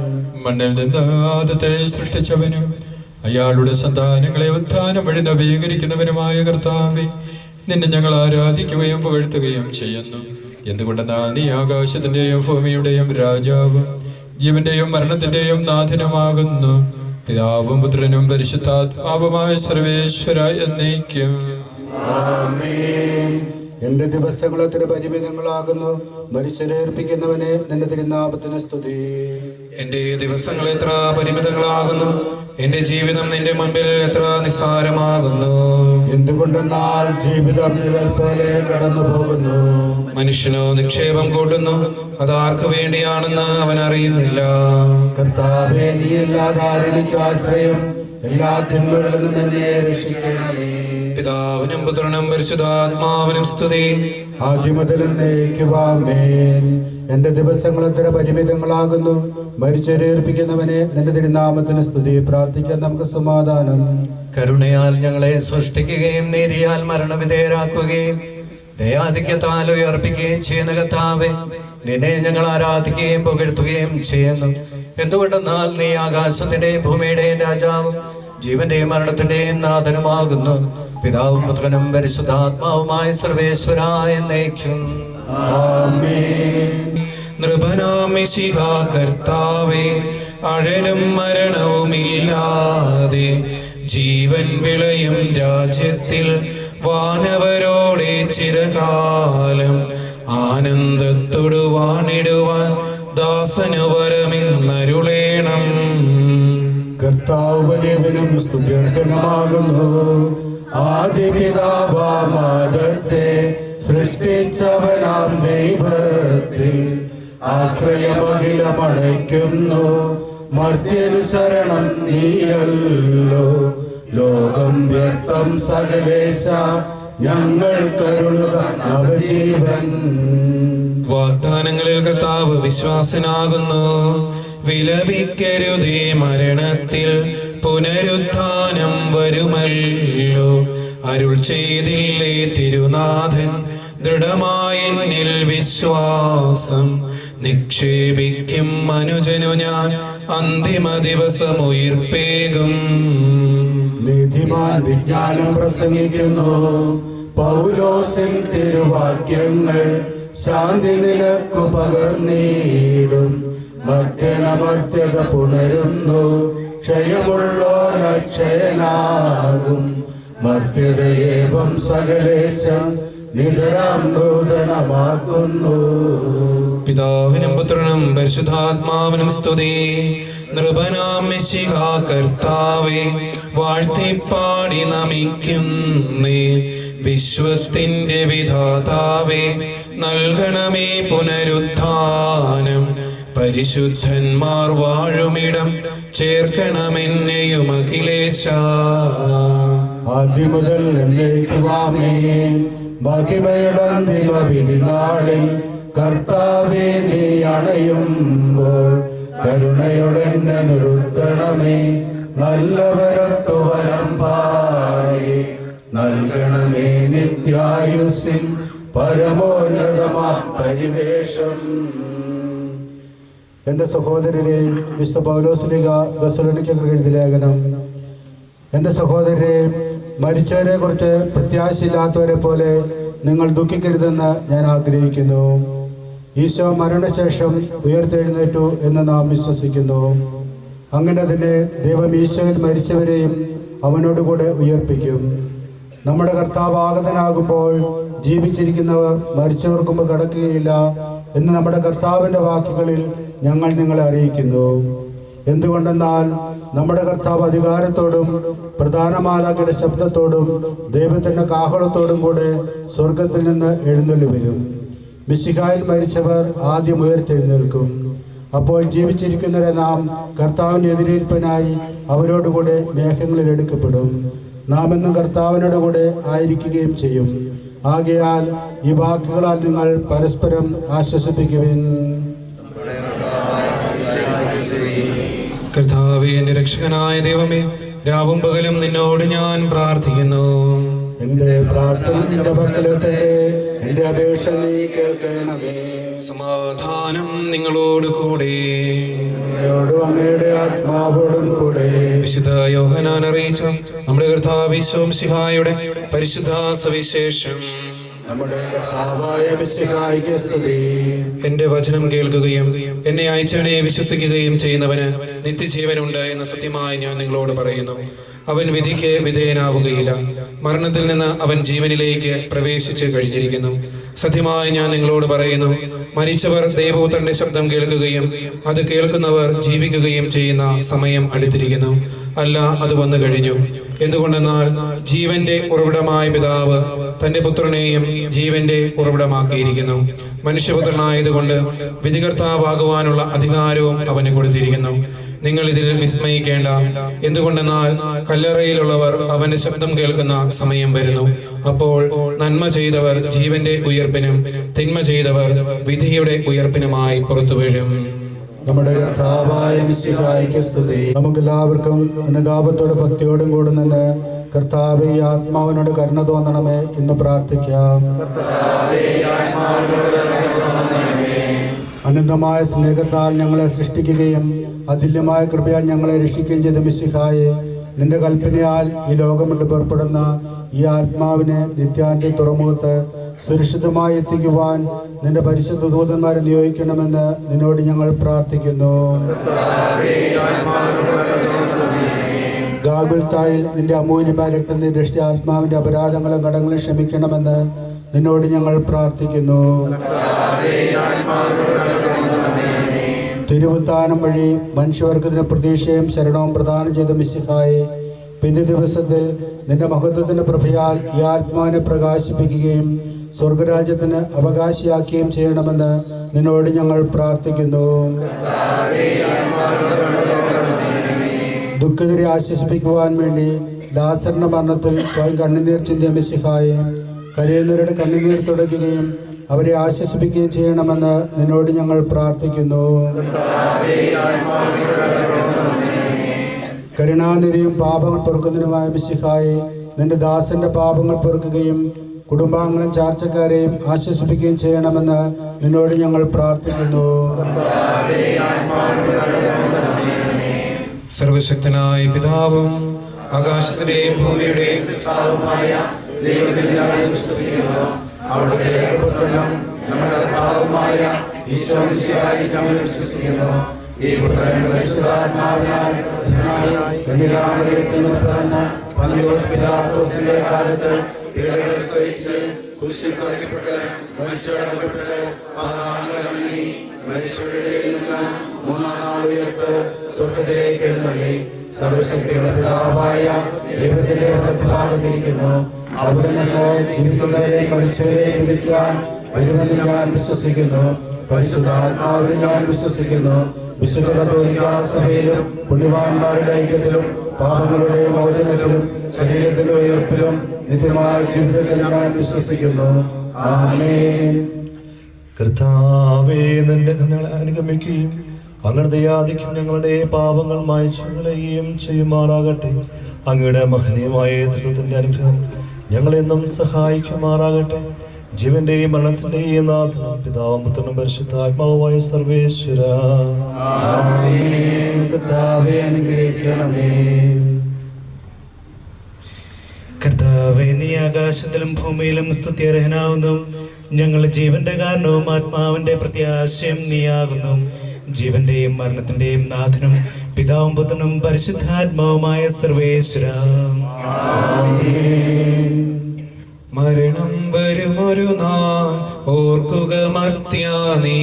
മണ്ണിൽ നിന്ന് ആദത്തെ സൃഷ്ടിച്ചവനും അയാളുടെ സന്താനങ്ങളെ ഉത്ഥാനം വഴി നവീകരിക്കുന്നവനുമായ കർത്താവേ, നിന്നെ ഞങ്ങൾ ആരാധിക്കുകയും പുകഴ്ത്തുകയും ചെയ്യുന്നു. എന്തുകൊണ്ടെന്നാൽ നീ ആകാശത്തിന്റെയും ഭൂമിയുടെയും രാജാവും ജീവന്റെയും മരണത്തിന്റെയും നാഥനുമാകുന്നു. പിതാവും പുത്രനും പരിശുദ്ധാത്മാവുമായ സർവേശ്വര എന്നേക്കും. എന്റെ ദിവസങ്ങൾ എത്ര പരിമിതങ്ങളാകുന്നു. മരിച്ചവരെ അർപ്പിക്കുന്നവനെ നിന്റെ തിരുനാമത്തിന് സ്തുതി. എന്റെ ദിവസങ്ങൾ എത്ര പരിമിതങ്ങളാകുന്നു. എന്റെ ജീവിതം നിന്റെ മുൻപിൽ എത്ര നിസ്സാരമാകുന്നു. എന്തുകൊണ്ടെന്നാൽ ജീവിതം നിഴൽ പോലെ കടന്നു പോകുന്നു. മനുഷ്യനോ നിക്ഷേപം കൂട്ടുന്നു, അതാർക്ക് വേണ്ടിയാണെന്ന് അവൻ അറിയുന്നില്ല. കർത്താവേ, നീ എല്ലാതാരണിക്ക് ആശ്രയം. എല്ലാ തിന്മകളിൽ നിന്നും എന്നെ രക്ഷിക്കണമേ. പിതാവിനും പുത്രനും പരിശുദ്ധാത്മാവിനും സ്തുതി, ആദ്യം മുതൽ എന്നേക്കും ആമേൻ. എന്റെ ദിവസങ്ങൾ എത്ര പരിമിതങ്ങളാകുന്നു. മരിച്ചവരെ അർപ്പിക്കുന്നവനെ നിന്റെ തിരുനാമത്തിന് സ്തുതി. പ്രാർത്ഥിക്കാൻ നമുക്ക് സമാധാനം. കരുണയാൽ ഞങ്ങളെ സൃഷ്ടിക്കുകയും നീതിയാൽ മരണവിധേയരാക്കുകയും ദയാധിക്യത്താൽ ഉയർപ്പിക്കുകയും ചെയ്യുന്ന കർത്താവേ, നിന്നെ ഞങ്ങൾ ആരാധിക്കുകയും പുകഴ്ത്തുകയും ചെയ്യുന്നു. എന്തുകൊണ്ടെന്നാൽ നീ ആകാശത്തിന്റെയും ഭൂമിയുടെയും രാജാവും ജീവന്റെയും മരണത്തിന്റെയും നാഥനുമാകുന്നു. പിതാവും പുത്രനും പരിശുദ്ധാത്മാവുമായ സർവേശ്വരായ എന്നേക്കും ആമേൻ. നൃപനാമിശിഹ കർത്താവേ, അഴലും മരണവുമില്ലാതെ ജീവൻ വിളയും രാജ്യത്തിൽ വാനവരോടെ ചിരകാലം ആനന്ദത്തോടു വാണിടുവാൻ ദാസനു വരമിന്നരുളേണം. കർത്താവ് വലിയവനും സ്തുത്യർഹനുമാകുന്നു. ആദ്യ പിതാവാമാദത്തെ സൃഷ്ടിച്ചവനാം ദൈവത്തിൽ ആശ്രയമഖിലമടയ്ക്കുന്നു. മർത്യനു ശരണം നീയല്ലോ. ലോകം വ്യക്തം സകലേശ ഞങ്ങൾ കരുളുക നവജീവൻ. വാഗ്ദാനങ്ങളിൽ കർത്താവ് വിശ്വാസനാകുന്നു. വിലപിക്കരുതേ, മരണത്തിൽ പുനരുത്ഥാനം വരുമല്ലോ. അരുൾ ചെയ്തില്ലേ തിരുനാഥൻ, ദൃഢമായ എന്നിൽ വിശ്വാസം നിക്ഷേപിക്കും മനുജനു ഞാൻ അന്തിമ ദിവസം ഉയിർപ്പേകും. നീതിമാൻ വിജ്ഞാനം പ്രസംഗിക്കുന്നു. പൗലോസിൻ തിരുവാക്യങ്ങൾ ശാന്തി നിനക്കു പകർന്നീടും. മർത്യനമർത്യത പുണരുന്നു. ക്ഷയമുള്ളോനക്ഷയനാകും. മർത്യതയേവം സകലേശം നിതരാം നൂതനമാക്കുന്നു. പിതാവിനും പുത്രനും പരിശുദ്ധാത്മാവിനും സ്തുതി. നൃപനാം മിശിഹ കർത്താവേ, വാഴ്ത്തിപ്പാടി നമിക്കുന്നേ. വിശ്വത്തിന്റെ വിധാതാവേ, നൽകണമേ പുനരുത്ഥാനം. പരിശുദ്ധന്മാർ വാഴുമിടം ചേർക്കണമെന്നെയും അഖിലേശ. ആദ്യം മുതൽ എന്നേക്കുമാമേൻ. മഹിമയുടെ അന്തിമ വിധിനാളിൽ കർത്താവേ നീ അണയുമ്പോൾ കരുണയുടെ നിർത്തണമേ. നല്ലവരത്തു വരം പായി നൽകണമേ നിത്യായുസിൻ പരമോന്നതമാ പരിവേഷം. എൻ്റെ സഹോദരരെ, വിശുദ്ധ പൗലോസ്ലീഹ തെസ്സലോനിക്കർക്ക് എഴുതിയ ലേഖനം. എൻ്റെ സഹോദരരെ, മരിച്ചവരെ കുറിച്ച് പ്രത്യാശയില്ലാത്തവരെ പോലെ നിങ്ങൾ ദുഃഖിക്കരുതെന്ന് ഞാൻ ആഗ്രഹിക്കുന്നു. ഈശോ മരണശേഷം ഉയർത്തെഴുന്നേറ്റു എന്ന് നാം വിശ്വസിക്കുന്നു. അങ്ങനെ തന്നെ ദൈവം ഈശോയിൽ മരിച്ചവരെയും അവനോടുകൂടെ ഉയർപ്പിക്കും. നമ്മുടെ കർത്താവ് ആഗതനാകുമ്പോൾ ജീവിച്ചിരിക്കുന്നവർ മരിച്ചവർക്ക് മുമ്പ് കടക്കുകയില്ല എന്ന് നമ്മുടെ കർത്താവിൻ്റെ വാക്കുകളിൽ ഞങ്ങൾ നിങ്ങളെ അറിയിക്കുന്നു. എന്തുകൊണ്ടെന്നാൽ നമ്മുടെ കർത്താവ് അധികാരത്തോടും പ്രധാനമാലാഖയുടെ ശബ്ദത്തോടും ദൈവത്തിൻ്റെ കാഹളത്തോടും കൂടെ സ്വർഗത്തിൽ നിന്ന് എഴുന്നള്ളി വരും. മിശിഹായിൽ മരിച്ചവർ ആദ്യം ഉയർത്തെഴുന്നേൽക്കും. അപ്പോൾ ജീവിച്ചിരിക്കുന്നവരെ നാം കർത്താവിൻ്റെ എതിരേൽപ്പിനായി അവരോടുകൂടെ മേഘങ്ങളിൽ എടുക്കപ്പെടും. നാം എന്നും കർത്താവിനോട് കൂടെ ആയിരിക്കുകയും ചെയ്യും. ആകയാൽ ഈ വാക്കുകളാൽ നിങ്ങൾ പരസ്പരം ആശ്വസിപ്പിക്കുവിൻ. കർത്താവേ, എന്റെ രക്ഷകനായ ദൈവമേ, രാവും പകലും നിന്നോട് ഞാൻ പ്രാർത്ഥിക്കുന്നു. എന്റെ പ്രാർത്ഥന നിന്റെ പക്കലെത്തട്ടെ. എന്റെ അപേക്ഷ നീ കേൾക്കണമേ. സമാധാനം നിങ്ങളോട് കൂടെ. അങ്ങയോടും അങ്ങയുടെ ആത്മാവോടും കൂടെ. വിശുദ്ധ യോഹന്നാൻ അറിയിച്ച നമ്മുടെ കർത്താവ് ഈശോ മിശിഹായുടെ പരിശുദ്ധ സുവിശേഷം. നമ്മുടെ കർത്താവായ മിശിഹായ്ക്ക് സ്തുതി. എന്റെ വചനം കേൾക്കുകയും എന്നെ അയച്ചവനെ വിശ്വസിക്കുകയും ചെയ്യുന്നവന് നിത്യജീവനുണ്ട് എന്ന് സത്യമായി ഞാൻ നിങ്ങളോട് പറയുന്നു. അവൻ വിധിക്ക് വിധേയനാവുകയില്ല. മരണത്തിൽ നിന്ന് അവൻ ജീവനിലേക്ക് പ്രവേശിച്ച് കഴിഞ്ഞിരിക്കുന്നു. സത്യമായി ഞാൻ നിങ്ങളോട് പറയുന്നു, മരിച്ചവർ ദൈവപുത്രന്റെ ശബ്ദം കേൾക്കുകയും അത് കേൾക്കുന്നവർ ജീവിക്കുകയും ചെയ്യുന്ന സമയം അടുത്തിരിക്കുന്നു. അല്ല, അത് വന്നു കഴിഞ്ഞു. എന്തുകൊണ്ടെന്നാൽ ജീവന്റെ ഉറവിടമായ പിതാവ് തന്റെ പുത്രനെയും ജീവന്റെ ഉറവിടമാക്കിയിരിക്കുന്നു. മനുഷ്യപുത്രനായതുകൊണ്ട് വിധികർത്താവാകുവാനുള്ള അധികാരവും അവന് കൊടുത്തിരിക്കുന്നു. നിങ്ങൾ ഇതിൽ വിസ്മയിക്കേണ്ട. എന്തുകൊണ്ടെന്നാൽ കല്ലറയിലുള്ളവർ അവന്റെ ശബ്ദം കേൾക്കുന്ന സമയം വരുന്നു. അപ്പോൾ നന്മ ചെയ്തവർ ജീവന്റെ ഉയർപ്പിനും തിന്മ ചെയ്തവർ വിധിയുടെ ഉയർപ്പിനുമായി പുറത്തു വീഴും. നമ്മുടെ കർത്താവായ മിശിഹായ്ക്ക് സ്തുതി. നമുക്കെല്ലാവർക്കും അനുതാപത്തോടും ഭക്തിയോടും കൂടെ നിന്ന് കർത്താവേ, ഈ ആത്മാവിനോട് കരുണ തോന്നണമേ എന്ന് പ്രാർത്ഥിക്കാം. അനന്തമായ സ്നേഹത്താൽ ഞങ്ങളെ സൃഷ്ടിക്കുകയും അതുല്യമായ കൃപയാൽ ഞങ്ങളെ രക്ഷിക്കുകയും ചെയ്ത മിശിഹായെ, നിന്റെ കൽപ്പനയാൽ ഈ ലോകം വിട്ട് പുറപ്പെടുന്ന ഈ ആത്മാവിനെ നിത്യാന്റെ തുറമുഖത്ത് സുരക്ഷിതമായി എത്തിക്കുവാൻ നിന്റെ പരിശുദ്ധ ദൂതന്മാരെ നിയോഗിക്കണമെന്ന് നിന്നോട് ഞങ്ങൾ പ്രാർത്ഥിക്കുന്നു. ഗാഗുൽത്തായിൽ നിന്റെ അമൂല്യമായ രക്തം രക്ഷിച്ച ആത്മാവിന്റെ അപരാധങ്ങളും കടങ്ങളും ക്ഷമിക്കണമെന്ന് നിന്നോട് ഞങ്ങൾ പ്രാർത്ഥിക്കുന്നു. തിരുവുത്താനം വഴി മനുഷ്യവർഗത്തിന് പ്രതീക്ഷയും ശരണവും പ്രദാനം ചെയ്ത മിശിഹായെ പിന്നീ ദിവസത്തിൽ നിന്റെ മഹത്വത്തിന്റെ പ്രഭയാൽ ഈ ആത്മാവിനെ പ്രകാശിപ്പിക്കുകയും സ്വർഗരാജ്യത്തിന് അവകാശിയാക്കുകയും ചെയ്യണമെന്ന് നിന്നോട് ഞങ്ങൾ പ്രാർത്ഥിക്കുന്നു. ദുഃഖിതരെ ആശ്വസിപ്പിക്കുവാൻ വേണ്ടി ലാസറിന്റെ മരണത്തിൽ സ്വയം കണ്ണുനീർ ചിന്തിയ മിശിഹായെ കരയുന്നവരുടെ കണ്ണുനീർ തുടയ്ക്കുകയും അവരെ ആശ്വസിപ്പിക്കുകയും ചെയ്യണമെന്ന് നിന്നോട് ഞങ്ങൾ പ്രാർത്ഥിക്കുന്നു. കരുണാനിധിയും പാപങ്ങൾ പൊറുക്കുന്നതിനുമായ മിശിഹായെ നിന്റെ ദാസന്റെ പാപങ്ങൾ പൊറുക്കുകയും കുടുംബാംഗങ്ങളും ചാർച്ചക്കാരെയും ആശ്വസിപ്പിക്കുകയും ചെയ്യണമെന്ന് നിന്നോട് ഞങ്ങൾ പ്രാർത്ഥിക്കുന്നു. സർവശക്തനായ പിതാവും ആകാശത്തിന്റെയും ഭൂമിയുടെയും സൃഷ്ടാവുമായ ദൈവത്തിൽ ഞാൻ വിശ്വസിക്കുന്നു. അവിടുത്തെ ഏകപുത്രനും നമ്മുടെ കർത്താവുമായ ഈശോമിശിഹായിൽ ഞങ്ങൾ വിശ്വസിക്കുന്നു. ഈ പുത്രൻ പരിശുദ്ധാത്മാവിനാൽ കന്യകാമറിയത്തിൽ നിന്ന് പിറന്ന പന്തിയോസ് പിലാത്തോസിന്റെ കാലത്ത് പീഡകൾ സഹിച്ച് കുരിശിൽ തറയ്ക്കപ്പെട്ട് മരിച്ചടക്കപ്പെട്ട് പാതാളമിറങ്ങി മരിച്ചവരുടെ നിന്ന് മൂന്നാം നാൾ ഉയർത്ത് സ്വർഗത്തിലേക്ക് എഴുന്നള്ളി സർവശക്തിയുള്ള പിതാവായ ദൈവത്തിന്റെ വലത്തുഭാഗത്തിരിക്കുന്നു. അവിടെ നിന്ന് ജീവിക്കുന്നവരെ മരിച്ചവരെയും വിധിക്കാൻ വരുമെന്ന് ഞാൻ വിശ്വസിക്കുന്നു. പരിശുദ്ധാത്മാവിൽ ഞാൻ വിശ്വസിക്കുന്നു. വിശുദ്ധ കത്തോലിക്കാ സഭയിലും പുണ്യവാന്മാരുടെ ഐക്യത്തിലും പാപങ്ങളുടെ മോചനത്തിലും ശരീരത്തിന്റെ ഉയർപ്പിലും നിത്യമായ ജീവിതത്തിൽ ഞാൻ വിശ്വസിക്കുന്നു. ആമേൻ. കർത്താവേ, നിന്റെ കരുണ അനുഗമിക്കുകയും അങ്ങയുടെ ദയാധിക്യം ഞങ്ങളുടെ പാപങ്ങൾ മായ്ച്ചു കളയുകയും ചെയ്യുമാറാകട്ടെ. അങ്ങയുടെ മഹനീയമായ തൃത്വത്തിന്റെ അനുഗ്രഹം ഞങ്ങളെന്നും സഹായിക്കുമാറാകട്ടെ. ജീവന്റെയും മരണത്തിന്റെയും നാഥനും പിതാവും പുത്രനും പരിശുദ്ധാത്മാവുമായ സർവേശ്വര. കർത്താവേ, അനുഗ്രഹിക്കണമേ. കർത്താവേ, നീ ആകാശത്തിലും ഭൂമിയിലും സ്തുത്യർഹനാവുന്നു. ഞങ്ങളുടെ ജീവന്റെ കാരണവും ആത്മാവിന്റെ പ്രത്യാശയും നീയാകുന്നു. ജീവന്റെയും മരണത്തിന്റെയും നാഥനും പിതാവും പുത്രനും പരിശുദ്ധാത്മാവുമായ സർവേശ്വര. മരണം വരുമൊരു നാൾ ഓർക്കുക മർത്യാ, നീ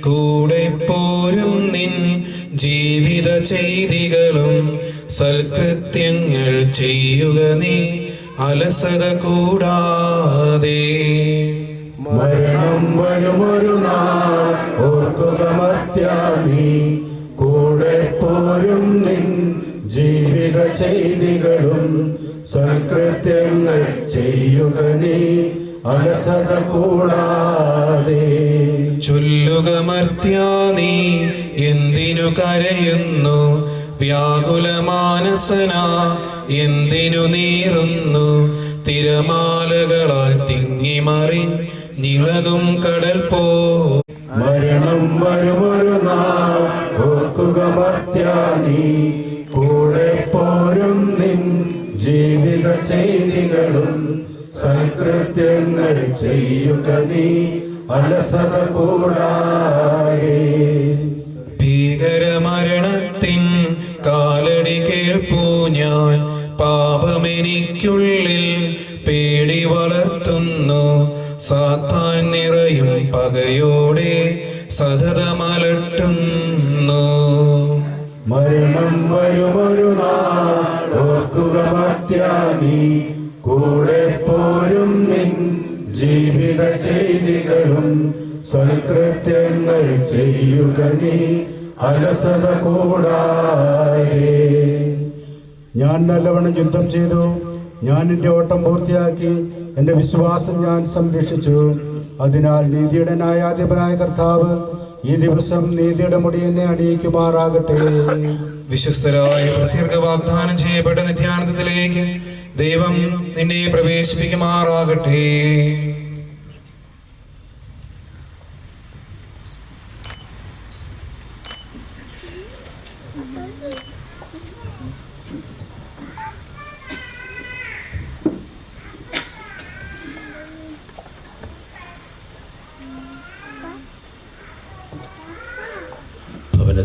കൂടെ പോരും നിൻ ജീവിത ചെയ്തികളും സൽകൃത്യങ്ങൾ ചെയ്യുക നീ അലസത കൂടാതെ. മരണം വരുമൊരു നാൾ ഓർക്കുക മർത്യാ, നീ കൂടെ പോരും നിൻ ജീവിത ചെയ്തികളും സൽകൃത്യങ്ങൾ ചെയ്യുക നീ അലസത കൂടാതെ. ചൊല്ലുക മർത്യാ, നീ എന്തിനു കരയുന്നു? വ്യാകുലമാനസന എന്തിനു നീറുന്നു? തിരമാലകളാൽ തിങ്ങിമറിഞ്ഞിളകും കടൽ പോ. മരണം വരുമൊരു നാൾ ഓർക്കുക മർത്യാ, നീ കൂടെ പോരും നിൻ ജീവിത ചെയ്തികളും സൽകൃത്യങ്ങൾ ചെയ്യുക നീ അലസത കൂടാതെ. ഭീകരമരണത്തിൻ കാലടി കേൾപ്പൂ ഞാൻ, പാപമെനിക്കുള്ളിൽ പേടി വളർത്തുന്നു. സാത്താൻ നിറയും പകയോടെ സതതമലട്ടുന്നു. മരണം വരുമൊരു നാൾ ഓർക്കുക മർത്യാ, നീ കൂടെ പോരും നിൻ ജീവിത ചെയ്തികളും സൽകൃത്യങ്ങൾ ചെയ്യുക നീ അലസത കൂടാതെ. ഞാൻ നല്ലവണ്ണം യുദ്ധം ചെയ്തു, ഞാൻ എൻ്റെ ഓട്ടം പൂർത്തിയാക്കി, എൻ്റെ വിശ്വാസം ഞാൻ സംരക്ഷിച്ചു. അതിനാൽ നീതിയുടെ ന്യായാധിപനായ കർത്താവ് ഈ ദിവസം നീതിയുടെ മുടി എന്നെ അണിയിക്കുമാറാകട്ടെ. വിശ്വസ്തരായ പ്രത്യേക വാഗ്ദാനം ചെയ്യപ്പെട്ട നിത്യാനന്ദത്തിലേക്ക് ദൈവം നിന്നെ പ്രവേശിപ്പിക്കുമാറാകട്ടെ.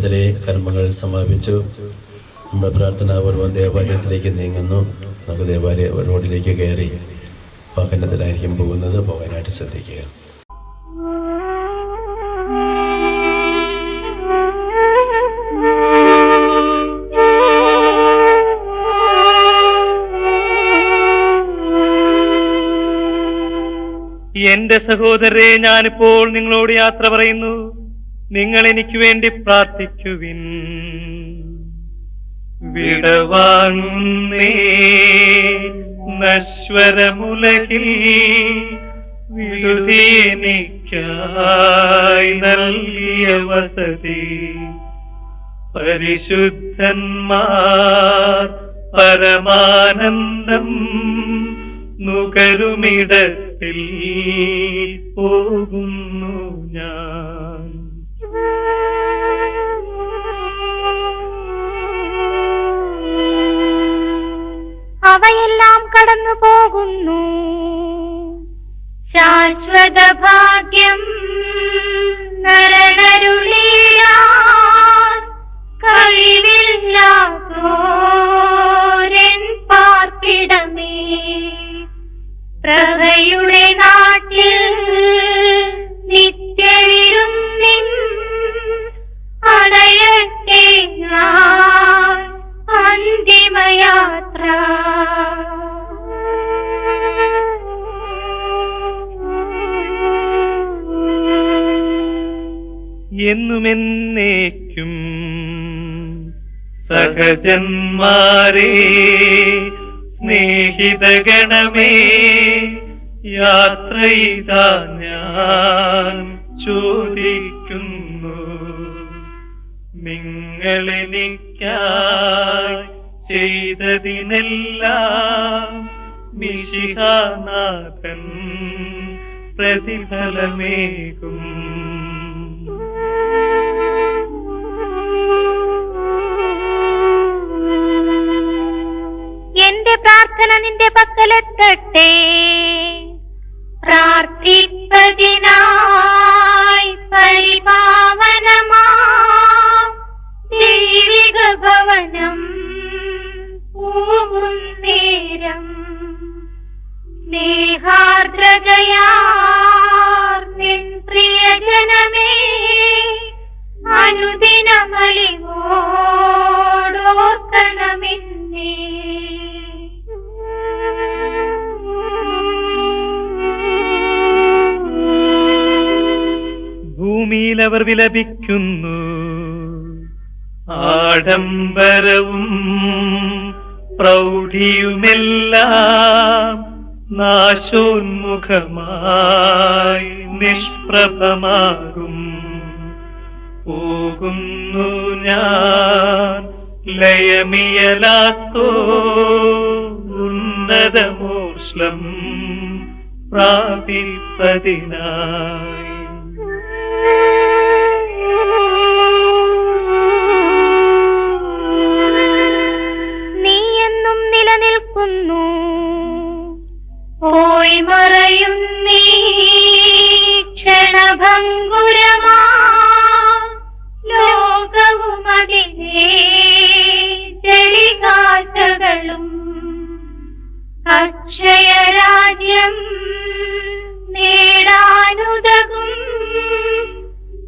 വാഹനത്തിലെ കർമ്മങ്ങൾ സമാപിച്ചു. നമ്മുടെ പ്രാർത്ഥനാപൂർവ്വം ദേവാലയത്തിലേക്ക് നീങ്ങുന്നു. നമുക്ക് ദേവാലയ റോഡിലേക്ക് കയറി വാഹനത്തിലായിരിക്കും പോകുന്നത്. പോകാനായിട്ട് ശ്രദ്ധിക്കുക. എന്റെ സഹോദരരെ, ഞാനിപ്പോൾ നിങ്ങളോട് യാത്ര പറയുന്നു. നിങ്ങൾ എനിക്ക് വേണ്ടി പ്രാർത്ഥിക്കുവിൻ. വിടവാങ്ങുന്നേ നശ്വരമുലകിൽ വിടുതി എനിക്കായി നൽകിയ വസതി. പരിശുദ്ധന്മാർ പരമാനന്ദം നുകരുമിടത്തിൽ പോകുന്നു ഞാൻ. അവയെല്ലാം കടന്നു പോകുന്നു. ശാശ്വത ഭാഗ്യം നരനരുളിയാൻ കഴിവില്ലാത്തോരൻ പാർപ്പിടമേ. പ്രഭയുടെ നാട്ടിൽ നിത്യവിരുന്നിൻ അടയട്ടെ ഞാൻ അന്തിമയാത്ര. എന്നുമെന്നേക്കും സഹജന്മാരേ, സ്നേഹിതഗണമേ, യാത്ര ഇതാ ഞാൻ ചോദിക്കുന്നു. നിങ്ങളെനിക്കായി ചെയ്തതിനെല്ലാം മിശിഹാനാഥൻ പ്രതിഫലമേകും. എന്റെ പ്രാർത്ഥന നിന്റെ പക്കലെത്തട്ടെ. പ്രാർത്ഥിപ്പതിനായി പരിപാവനമാ ദൈവിക ഭവനം പൂവും നേരം സ്നേഹാർദ്രതയാർ നിൻ പ്രിയജനമേ അനുദിനമലിവോടോർക്കണമെന്നേ. ഭൂമിയിൽ അവർ വിലപിക്കുന്നു. ആഡംബരവും പ്രൗഢിയുമെല്ലാം നാശോന്മുഖമായി നിഷ്പ്രഭമാകും. പോകുന്നു ഞാൻ ലയമിയലാത്തോ ഉന്നതമോഷ്ലം പ്രാപിപ്പതിനായി. നീ എന്നും നിലനിൽക്കുന്നു. പോയി മറയും നീ ക്ഷണഭംഗുരമാ ലോകവും അതിനെ ചെളികാശകളും. അക്ഷയരാജ്യം നേടാനുതകും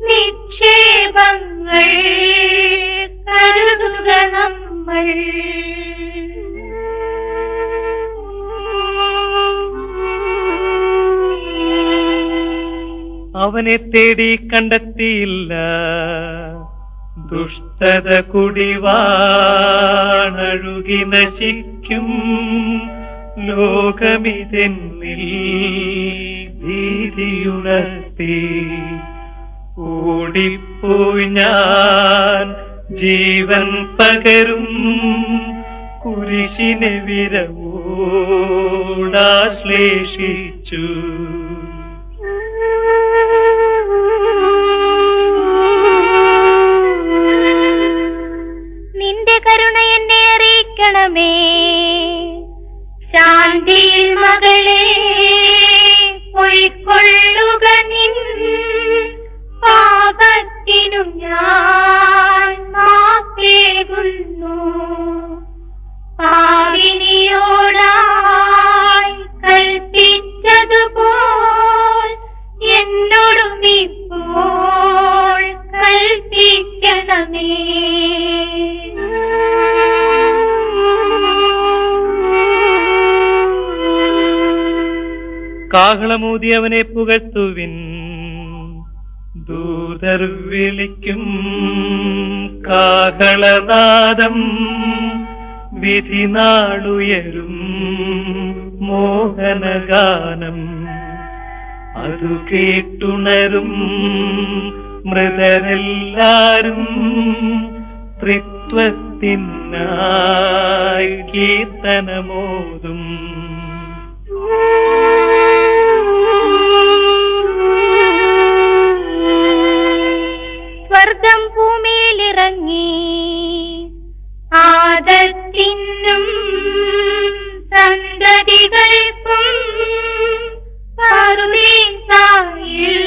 നിക്ഷേപങ്ങൾ കരുതുക നമ്മൾ. അവനെ തേടി കണ്ടെത്തിയില്ല. ദുഷ്ടത കുടിവാണഴുകി നശിക്കും. ലോകമിതെന്നിൽ ഭീതിയുണർത്തി. ഓടിപ്പോയി ഞാൻ ജീവൻ പകരും കുരിശിനെ വിരവോടാശ്ലേഷിച്ചു. നിന്റെ കരുണ എന്നെ അറിയിക്കണമേ. ശാന്തിയിൽ മകളെ പൊയ്ക്കൊള്ളുക. നിൻ പാപത്തിനു ഞാൻ കാഹളമൂതി അവനെ പുകഴ്ത്തുവിൻ. ദൂതർ വിളിക്കും കാഹളനാദം, വിധി നാളുയരും മോഹനഗാനം. അതു കേട്ടുണരും മൃതരെല്ലാരും, ത്രിത്വത്തിനായി കീർത്തനമോതും. സ്വർഗം ഭൂമിയിലിറങ്ങി ആദത്തിനും സന്തതികൾക്കും പറുദീസായിൽ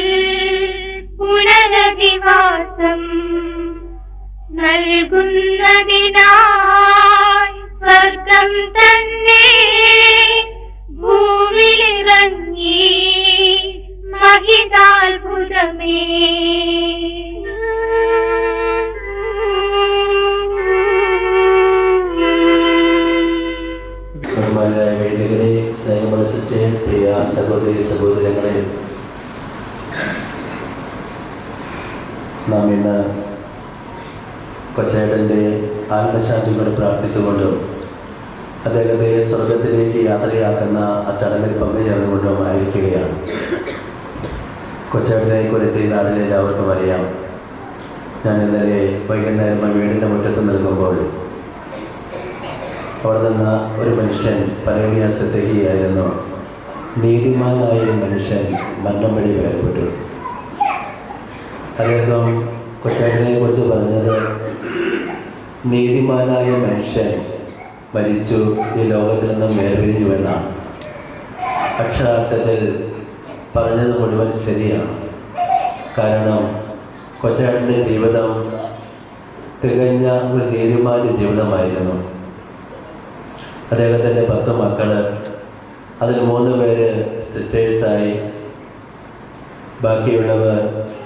പുനരധിവാസം നൽകുന്നതിനായി സ്വർഗം തന്നെ ഭൂമിയിലിറങ്ങി മഹിതാത്ഭുതമേ. ബഹുമാനരായ വൈദികരെ, സ്നേഹമത്സരിച്ച് പ്രിയ സഹോദരി സഹോദരങ്ങളെ, നാം ഇന്ന് കൊച്ചേട്ടൻ്റെ ആത്മശാന്തിയോട് പ്രാർത്ഥിച്ചുകൊണ്ടും അദ്ദേഹത്തെ സ്വർഗത്തിലേക്ക് യാത്രയാക്കുന്ന ആ ചടങ്ങിൽ പങ്കുചേർന്നുകൊണ്ടും ആയിരിക്കുകയാണ്. കൊച്ചേട്ടനെ കുറിച്ച് ഈ നാട്ടിലെ എല്ലാവർക്കും അറിയാം. ഞാൻ ഇന്നലെ വൈകുന്നേരം വീടിൻ്റെ മുറ്റത്ത് നിൽക്കുമ്പോൾ അവിടെ നിന്ന് ഒരു മനുഷ്യൻ പരമന്യാസത്തേക്കായിരുന്നു. നീതിമാനായ ഒരു മനുഷ്യൻ മരണം വഴി വേർപെട്ടു. അദ്ദേഹം കൊച്ചേട്ടനെ കുറിച്ച് പറഞ്ഞത്, നീതിമാനായ മനുഷ്യൻ മരിച്ചു, ഈ ലോകത്തിൽ നിന്നും വേർപിരിഞ്ഞു എന്നാണ്. അക്ഷരാർത്ഥത്തിൽ പറഞ്ഞത് മുഴുവൻ ശരിയാണ്. കാരണം കൊച്ചേട്ടൻ്റെ ജീവിതം തികഞ്ഞ ഒരു നീതിമാന്റെ ജീവിതമായിരുന്നു. അദ്ദേഹത്തിൻ്റെ 10 മക്കൾ, അതിൽ 3 പേര് സിസ്റ്റേഴ്സായി, ബാക്കിയുള്ളവർ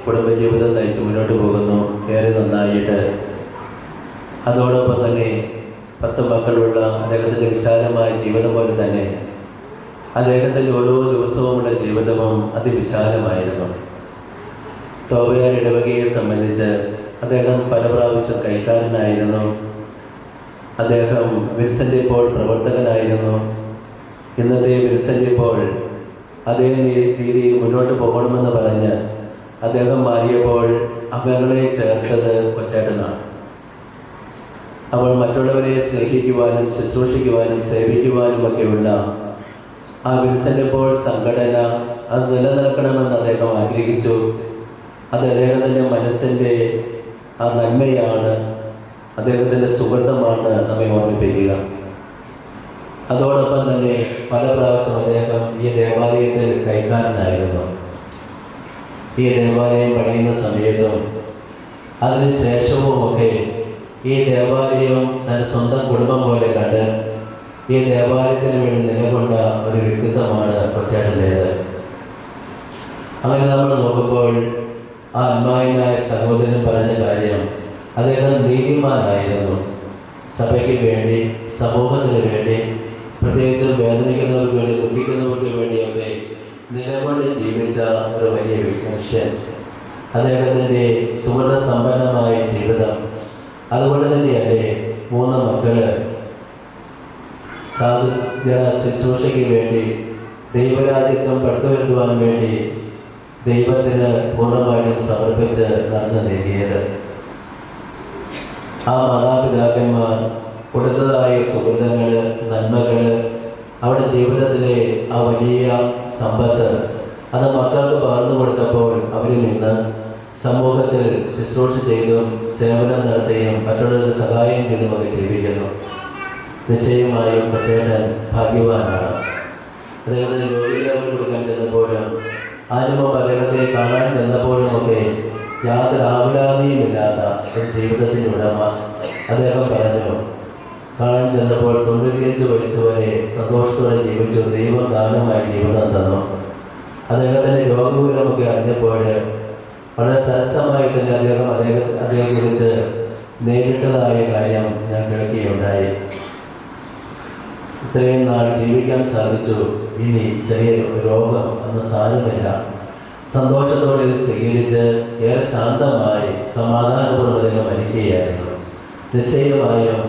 കുടുംബജീവിതം നയിച്ച് മുന്നോട്ട് പോകുന്നു ഏറെ നന്നായിട്ട്. അതോടൊപ്പം തന്നെ 10 മക്കളുള്ള അദ്ദേഹത്തിൻ്റെ വിശാലമായ ജീവിതം പോലെ തന്നെ അദ്ദേഹത്തിൻ്റെ ഓരോ ദിവസവുമുള്ള ജീവിതവും അതിവിശാലമായിരുന്നു. തോവയാർ ഇടവകയെ സംബന്ധിച്ച് അദ്ദേഹം പല പ്രാവശ്യം കൈക്കാരനായിരുന്നു. അദ്ദേഹം വിൻസെൻ്റ് പോൾ പ്രവർത്തകനായിരുന്നു. ഇന്നത്തെ വിൻസെൻ്റ് പോൾ അതേ രീതിയിൽ മുന്നോട്ട് പോകണമെന്ന് പറഞ്ഞ് അദ്ദേഹം മാറിയപ്പോൾ അംഗങ്ങളെ ചേർത്തത് കൊച്ചേട്ടനാണ്. അപ്പോൾ മറ്റുള്ളവരെ സ്നേഹിക്കുവാനും ശുശ്രൂഷിക്കുവാനും സേവിക്കുവാനും ഒക്കെയുള്ള ആ വിൻസെൻ്റ് പോൾ സംഘടന അത് നിലനിൽക്കണമെന്ന് അദ്ദേഹം ആഗ്രഹിച്ചു. അത് അദ്ദേഹത്തിൻ്റെ മനസ്സിൻ്റെ ആ നന്മയാണ്, അദ്ദേഹത്തിൻ്റെ സുഗന്ധമാണ് നമ്മെ ഓർമ്മിപ്പിക്കുക. അതോടൊപ്പം തന്നെ പല പ്രാവശ്യം അദ്ദേഹം ഈ ദേവാലയത്തിൽ കൈക്കാരനായിരുന്നു. ഈ ദേവാലയം പണിയുന്ന സമയത്തും അതിനുശേഷവുമൊക്കെ ഈ ദേവാലയം തൻ്റെ സ്വന്തം കുടുംബം പോലെ കണ്ട് ഈ ദേവാലയത്തിന് വേണ്ടി നിലകൊണ്ട ഒരു വ്യക്തിത്വമാണ് കൊച്ചേട്ടൻ്റേത്. അങ്ങനെ നമ്മൾ നോക്കുമ്പോൾ ആ അമ്മായിനായ സഹോദരൻ പറഞ്ഞ കാര്യം, അദ്ദേഹം നീതിമാനായിരുന്നു. സഭയ്ക്ക് വേണ്ടി, സമൂഹത്തിന് വേണ്ടി, പ്രത്യേകിച്ച് വേദനിക്കുന്നവർക്ക് വേണ്ടി, ദുഃഖിക്കുന്നവർക്ക് വേണ്ടിയൊക്കെ നിലകൊണ്ട് ജീവിച്ച ഒരു വലിയ മനുഷ്യൻ. അദ്ദേഹത്തിൻ്റെ സുഗന്ധ സമ്പന്നമായ ജീവിതം, അതുകൊണ്ട് തന്നെയല്ലേ 3 മക്കള് സാധുജന ശുശ്രൂഷയ്ക്ക് വേണ്ടി, ദൈവരാജ്യത്വം പടുത്തുവരുത്തുവാൻ വേണ്ടി ദൈവത്തിന് പൂർണ്ണമായിട്ടും സമർപ്പിച്ച് നടന്നു നീങ്ങിയത്. ആ മാതാപിതാക്കന്മാർ കൊടുത്തതായ സുഗന്ധങ്ങൾ, നന്മകൾ, അവരുടെ ജീവിതത്തിലെ ആ വലിയ സമ്പത്ത് അത് മക്കൾക്ക് പകർന്നു കൊടുത്തപ്പോൾ അവരിൽ നിന്ന് സമൂഹത്തിൽ ശുശ്രൂഷ ചെയ്തും സേവനം നടത്തുകയും മറ്റുള്ളവർക്ക് സഹായം ചെയ്തുമൊക്കെ ജീവിക്കുന്നു. നിശ്ചയമായും കൊച്ചേട്ടൻ ഭാഗ്യവാനാണ്. അദ്ദേഹത്തിന് രോഗികളെ കൊടുക്കാൻ ചെന്നപ്പോഴും അതിനുമ്പ് അദ്ദേഹത്തെ കാണാൻ ചെന്നപ്പോഴുമൊക്കെ യാതൊരു ആഹ്ലാദിയുമില്ലാത്ത ഒരു ജീവിതത്തിൻ്റെ ഉടമ. അദ്ദേഹം പറഞ്ഞു, കാണാൻ ചെന്നപ്പോൾ 95 വയസ്സ് വരെ സന്തോഷത്തോടെ ജീവിച്ചു, ദൈവം ദാനമായി ജീവിതം തന്നു. അദ്ദേഹത്തിൻ്റെ രോഗമൂലമൊക്കെ അറിഞ്ഞപ്പോൾ വളരെ സരസമായി തന്നെ അദ്ദേഹത്തെക്കുറിച്ച് നേരിട്ടതായ കാര്യം ഞാൻ കേൾക്കുകയുണ്ടായി. ഇത്രയും നാൾ ജീവിക്കാൻ സാധിച്ചു, ഇനി ചെറിയ രോഗം അന്ന് സാരമില്ല. സന്തോഷത്തോടെ ഇത് സ്വീകരിച്ച് ഏറെ ശാന്തമായി സമാധാനപൂർവ്വം മരിക്കുകയായിരുന്നു. നിശ്ചയമായും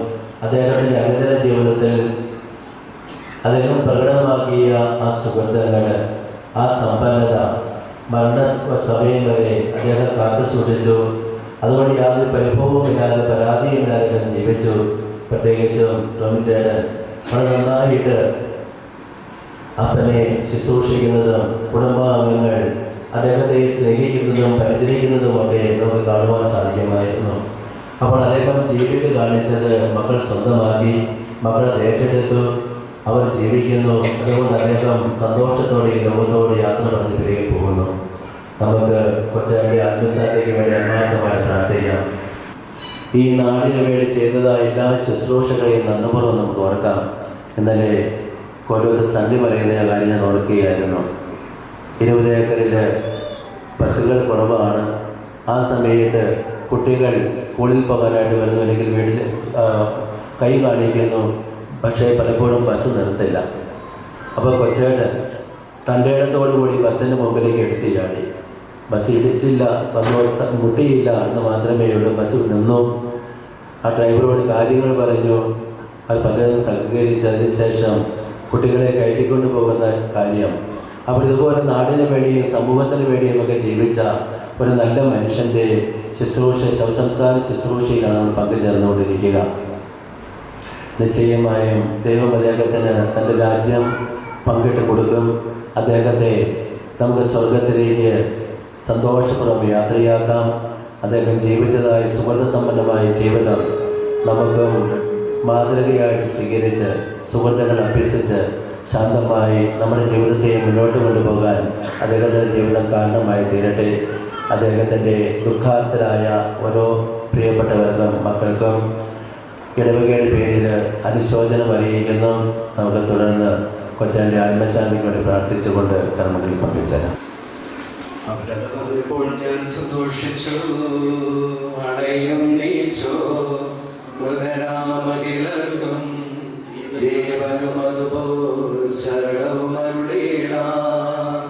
അദ്ദേഹത്തിൻ്റെ അനുദിന ജീവിതത്തിൽ അദ്ദേഹം പ്രകടമാക്കിയ ആ സുഗന്ധങ്ങൾ, ആ സമ്പന്നത മരണസമയം വരെ അദ്ദേഹം കാത്തു സൂക്ഷിച്ചു. അതുകൊണ്ട് യാതൊരു പരിഭവമില്ലാതെ പരാതിയുമില്ലാതെ ജീവിച്ചു. പ്രത്യേകിച്ചും ടോമിച്ചേട്ടൻ വളരെ നന്നായിട്ട് അപ്പനെ ശുശ്രൂഷിക്കുന്നതും കുടുംബാംഗങ്ങൾ അദ്ദേഹത്തെ സ്നേഹിക്കുന്നതും പരിചരിക്കുന്നതുമൊക്കെ നമുക്ക് കാണുവാൻ സാധിക്കുമായിരുന്നു. അപ്പോൾ അദ്ദേഹം ജീവിച്ച് കാണിച്ചത് മക്കൾ സ്വന്തമാക്കി, മക്കൾ ഏറ്റെടുത്തു, അവർ ജീവിക്കുന്നു. അതുകൊണ്ട് അദ്ദേഹം സന്തോഷത്തോടെ ലോകത്തോട് യാത്ര പറഞ്ഞ് തിരികെ പോകുന്നു. നമുക്ക് കൊച്ചാരുടെ ആത്മശാന്തിക്ക് വേണ്ടി ആത്മാർത്ഥമായി പ്രാർത്ഥിക്കാം. ഈ നാടിന് വേണ്ടി ചെയ്തതായ എല്ലാ ശുശ്രൂഷകളെയും നന്ദിപൂർവ്വം നമുക്ക് ഓർക്കാം. ഇന്നലെ കൊല്ലത്ത് സന്ധി പറയുന്ന കാര്യം ഞാൻ ഓർക്കുകയായിരുന്നു. 20 ഏക്കറിൽ ബസ്സുകൾ കുറവാണ്. ആ സമയത്ത് കുട്ടികൾ സ്കൂളിൽ പോകാനായിട്ട് വരുന്നു, അല്ലെങ്കിൽ വീട്ടിൽ കൈ കാണിക്കുന്നു, പക്ഷേ പലപ്പോഴും ബസ് നിർത്തില്ല. അപ്പോൾ കൊച്ചേട്ടൻ തൻ്റെ ഇടത്തോടുകൂടി ബസ്സിന് മുമ്പിലേക്ക് എടുത്ത് ചാടി. ബസ് ഇടിച്ചില്ല, വന്നു മുട്ടിയില്ല എന്ന് മാത്രമേ ഉള്ളൂ. ബസ് നിന്നു. ആ ഡ്രൈവറോട് കാര്യങ്ങൾ പറഞ്ഞു. അത് പലരും സഹകരിച്ചതിന് ശേഷം കുട്ടികളെ കയറ്റിക്കൊണ്ട് പോകുന്ന കാര്യം. അപ്പോൾ ഇതുപോലെ നാടിന് വേണ്ടിയും സമൂഹത്തിന് വേണ്ടിയും ഒക്കെ ജീവിച്ച ഒരു നല്ല മനുഷ്യൻ്റെ ശുശ്രൂഷ, ശവസംസ്കാര ശുശ്രൂഷയിലാണ് നമ്മൾ പങ്കുചേർന്നുകൊണ്ടിരിക്കുക. നിശ്ചയമായും ദൈവം അദ്ദേഹത്തിന് തൻ്റെ രാജ്യം പങ്കിട്ട് കൊടുക്കും. അദ്ദേഹത്തെ നമുക്ക് സ്വർഗത്തിലേക്ക് സന്തോഷപൂർവ്വം യാത്രയാക്കാം. അദ്ദേഹം ജീവിച്ചതായ സുഗന്ധസമ്പന്നമായ ജീവിതം നമുക്കും മാതൃകയായിട്ട് സ്വീകരിച്ച് സുഗന്ധങ്ങൾ അഭ്യസിച്ച് ശാന്തമായി നമ്മുടെ ജീവിതത്തെ മുന്നോട്ട് കൊണ്ടുപോകാൻ അദ്ദേഹത്തിൻ്റെ ജീവിതം കാരണമായി തീരട്ടെ. അദ്ദേഹത്തിൻ്റെ ദുഃഖാർത്തരായ ഓരോ പ്രിയപ്പെട്ടവർക്കും മക്കൾക്കും ഇടവകയുടെ പേരിൽ അനുശോചനം അറിയിക്കുന്നു. നമുക്ക് തുടർന്ന് കൊച്ചൻ്റെ ആത്മശാന്തിക്ക് വേണ്ടി പ്രാർത്ഥിച്ചുകൊണ്ട് കർമ്മങ്ങളിൽ പങ്കുചേരാം. അവരപ്പോൾ ഞാൻ സന്തോഷിച്ചു, അടയും നീശോ മൃതരാമകിലർക്കും ജീവനും അതുപോൽ ശരണവും അരുളിയിടാം.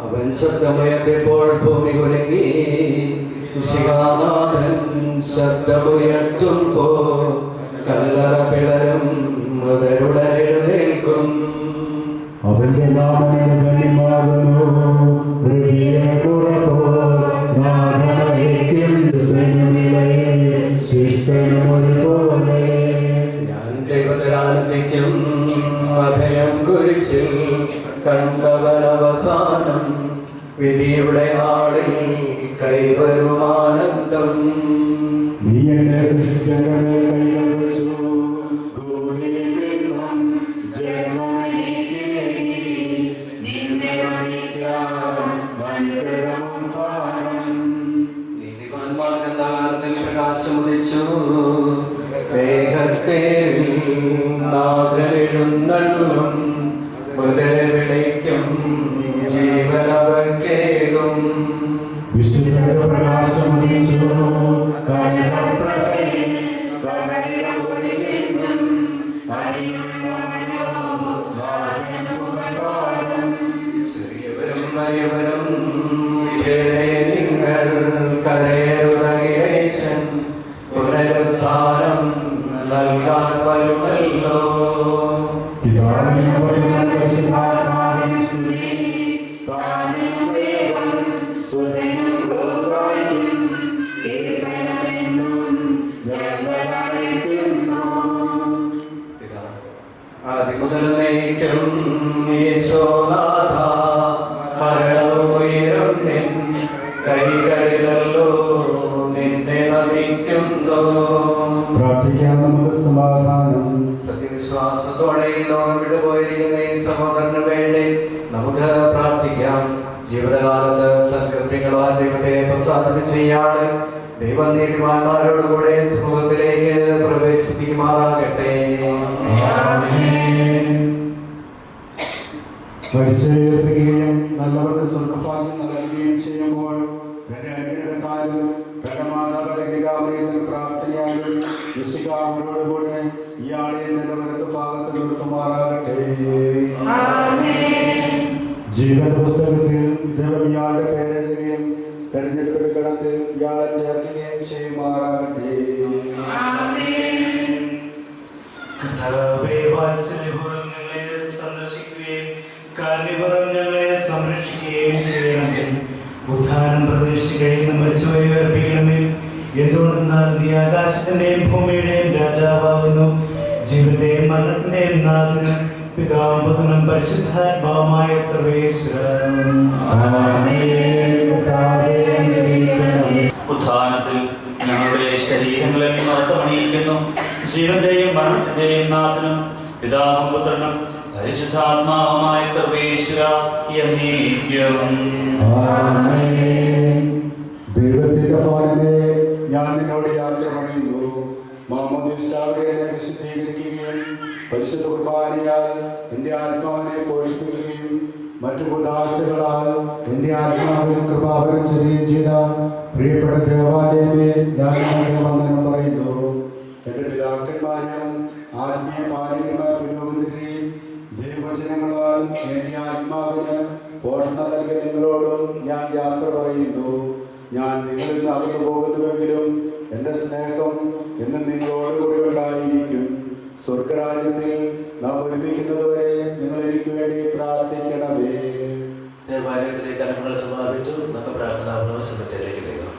അവൻ ശബ്ദമുയർത്തിയപ്പോൾ ഭൂമി കുലുങ്ങി, ശിവനാഥൻ ശബ്ദമുയർത്തുമ്പോൾ കല്ലറ പിളരും, മൃതരുടെ എഴുന്നേൽക്കും. അവന്റെ നാമം ധന്യമാകുന്നു. ഞാൻ ദൈവദാനത്തിക്കും അഭയം കുരിശിൽ കണ്ടവനവസാനം, വിധിയുടെ നാളിൽ കൈവരുമാനന്ദം. നീ എന്നെ സൃഷ്ടിച്ചവരെ കൈകൾ വെച്ചു, നീതിമാന്മാർക്കെന്താകാരത്തിൽ പ്രകാശമുദിച്ചു. മേഘത്തേരിൽ നാഥനെഴുന്നള്ളും, മൃതരെ വിളിക്കും, ജീവനവർക്കേകും. വിശുദ്ധ പ്രകാശമുദിച്ചു, ചെറിയവരും വലിയവരും നിങ്ങൾ കരയുതകേശൻ പുനരുദ്ധാനം നൽകാൻ വരുമല്ലോ. ആദിമുതൽ നയിക്കും ഈശോനാഥ, മരണവും ഉയരും നിൻ കൈകളിലല്ലോ, നിന്നെ നമിക്കുന്നു. പ്രാർത്ഥിക്കാൻ നമുക്ക് സമാധാനം. സത്യവിശ്വാസത്തോടെ ലോകം വിട്ടുപോയിരിക്കുന്ന ഈ സഹോദരന് വേണ്ടി നമുക്ക് പ്രാർത്ഥിക്കാം. ജീവിതകാലത്ത് സൽകൃത്യങ്ങളാൽ ദൈവത്തെ പ്രസാദിച്ച് ചെയ്യാതെ ദൈവം നീതിമാന്മാരോടുകൂടെ സമൂഹത്തിലേക്ക് പ്രവേശിപ്പിക്കുമാറാകട്ടെ. പരിചയിക്കുകയും നല്ലവർക്ക് സ്വർഗഭാഗ്യം നൽകുകയും ചെയ്യുമ്പോൾ തന്റെ അനുഗ്രഹത്താലും തന്റെ മാതാപിതാക്കളുടെ പ്രാർത്ഥനയാലും വിശുദ്ധാമരോടുകൂടെ ഇയാളെ നിന്റെ വലത്ത് ഭാഗത്ത് നിർത്തുമാറാകട്ടെ. ജീവന പുസ്തകത്തിൽ ദൈവം ഇയാളുടെ പേരെഴുതുകയും തെരഞ്ഞെടുപ്പ് ഗണത്തിൽ ഇയാളെ ചേർക്കുകയും ചെയ്യുമാറാകട്ടെ. കർത്താവേ, വാത്സല്യപൂർവ്വം ഞങ്ങളെ സന്ദർശിക്കുകയും കാരുണ്യപൂർവ്വം ഞങ്ങളെ സംരക്ഷിക്കുകയും ചെയ്യണമേ. ഉദ്ധാനം പ്രതീക്ഷിച്ച് കഴിയുന്ന മരിച്ചുപോയി ഉയർപ്പിക്കണമേ. എന്തുകൊണ്ടെന്നാൽ നീ ആകാശത്തിന്റെയും ഭൂമിയുടെയും രാജാവാകുന്നു. ജീവന്റെയും മരണത്തിന്റെയും നാഥനും പിതാവും പുത്രനും പരിശുദ്ധാത്മാവുമായ സർവേശ്വരൻ. ഉദ്ധാനത്തിൽ ഞങ്ങളുടെ ശരീരങ്ങളെ മഹത്വമണിയിക്കുന്നു. ജീവന്റെയും മരണത്തിന്റെയും നാഥനും പിതാവും പുത്രനും പരിശുദ്ധാത്മാവുമായ സർവേശ്വര എന്നേക്കും. ദൈവത്തിന്റെ ഭവനമേ, ഞാൻ നിന്നോട് യാത്ര പറയുന്നു. മാമോദീസാവെ എന്നെ വിശുദ്ധീകരിക്കുകയും പരിശുദ്ധ കുർബാനയാൽ എന്റെ ആത്മാവിനെ പോഷിപ്പിക്കുകയും മറ്റു ഉദാശകളാൽ എന്റെ ആത്മാവിൽ കൃപാവരം ചെയ്യുകയും ചെയ്ത പ്രിയപ്പെട്ട ദേവാലയമേ, ഞാൻ വന്ദനം പറയുന്നു. എന്റെ പിതാക്കന്മാരും ആത്മീയ പാലികന്മാർ പുരോഗതിയും ദൈവവചനങ്ങളാൽ എന്റെ ആത്മാവിന് പോഷണം നൽകിയ നിങ്ങളോടും ഞാൻ യാത്ര പറയുന്നു. ഞാൻ നിങ്ങളിൽ നിന്ന് അകന്നു പോകുന്നുവെങ്കിലും എൻ്റെ സ്നേഹം എന്നും നിങ്ങളോടുകൂടി ഉണ്ടായിരിക്കും. സ്വർഗരാജ്യത്തിൽ നാം ഒരുമിക്കുന്നതുവരെ നിങ്ങൾ എനിക്ക് വേണ്ടി പ്രാർത്ഥിക്കണമേ. ദേവാലയത്തിലേക്ക് അലങ്ങൾ സമാപിച്ചു. നമുക്ക് പ്രാർത്ഥനാ പ്രവസനത്തിലേക്ക് നീങ്ങാം.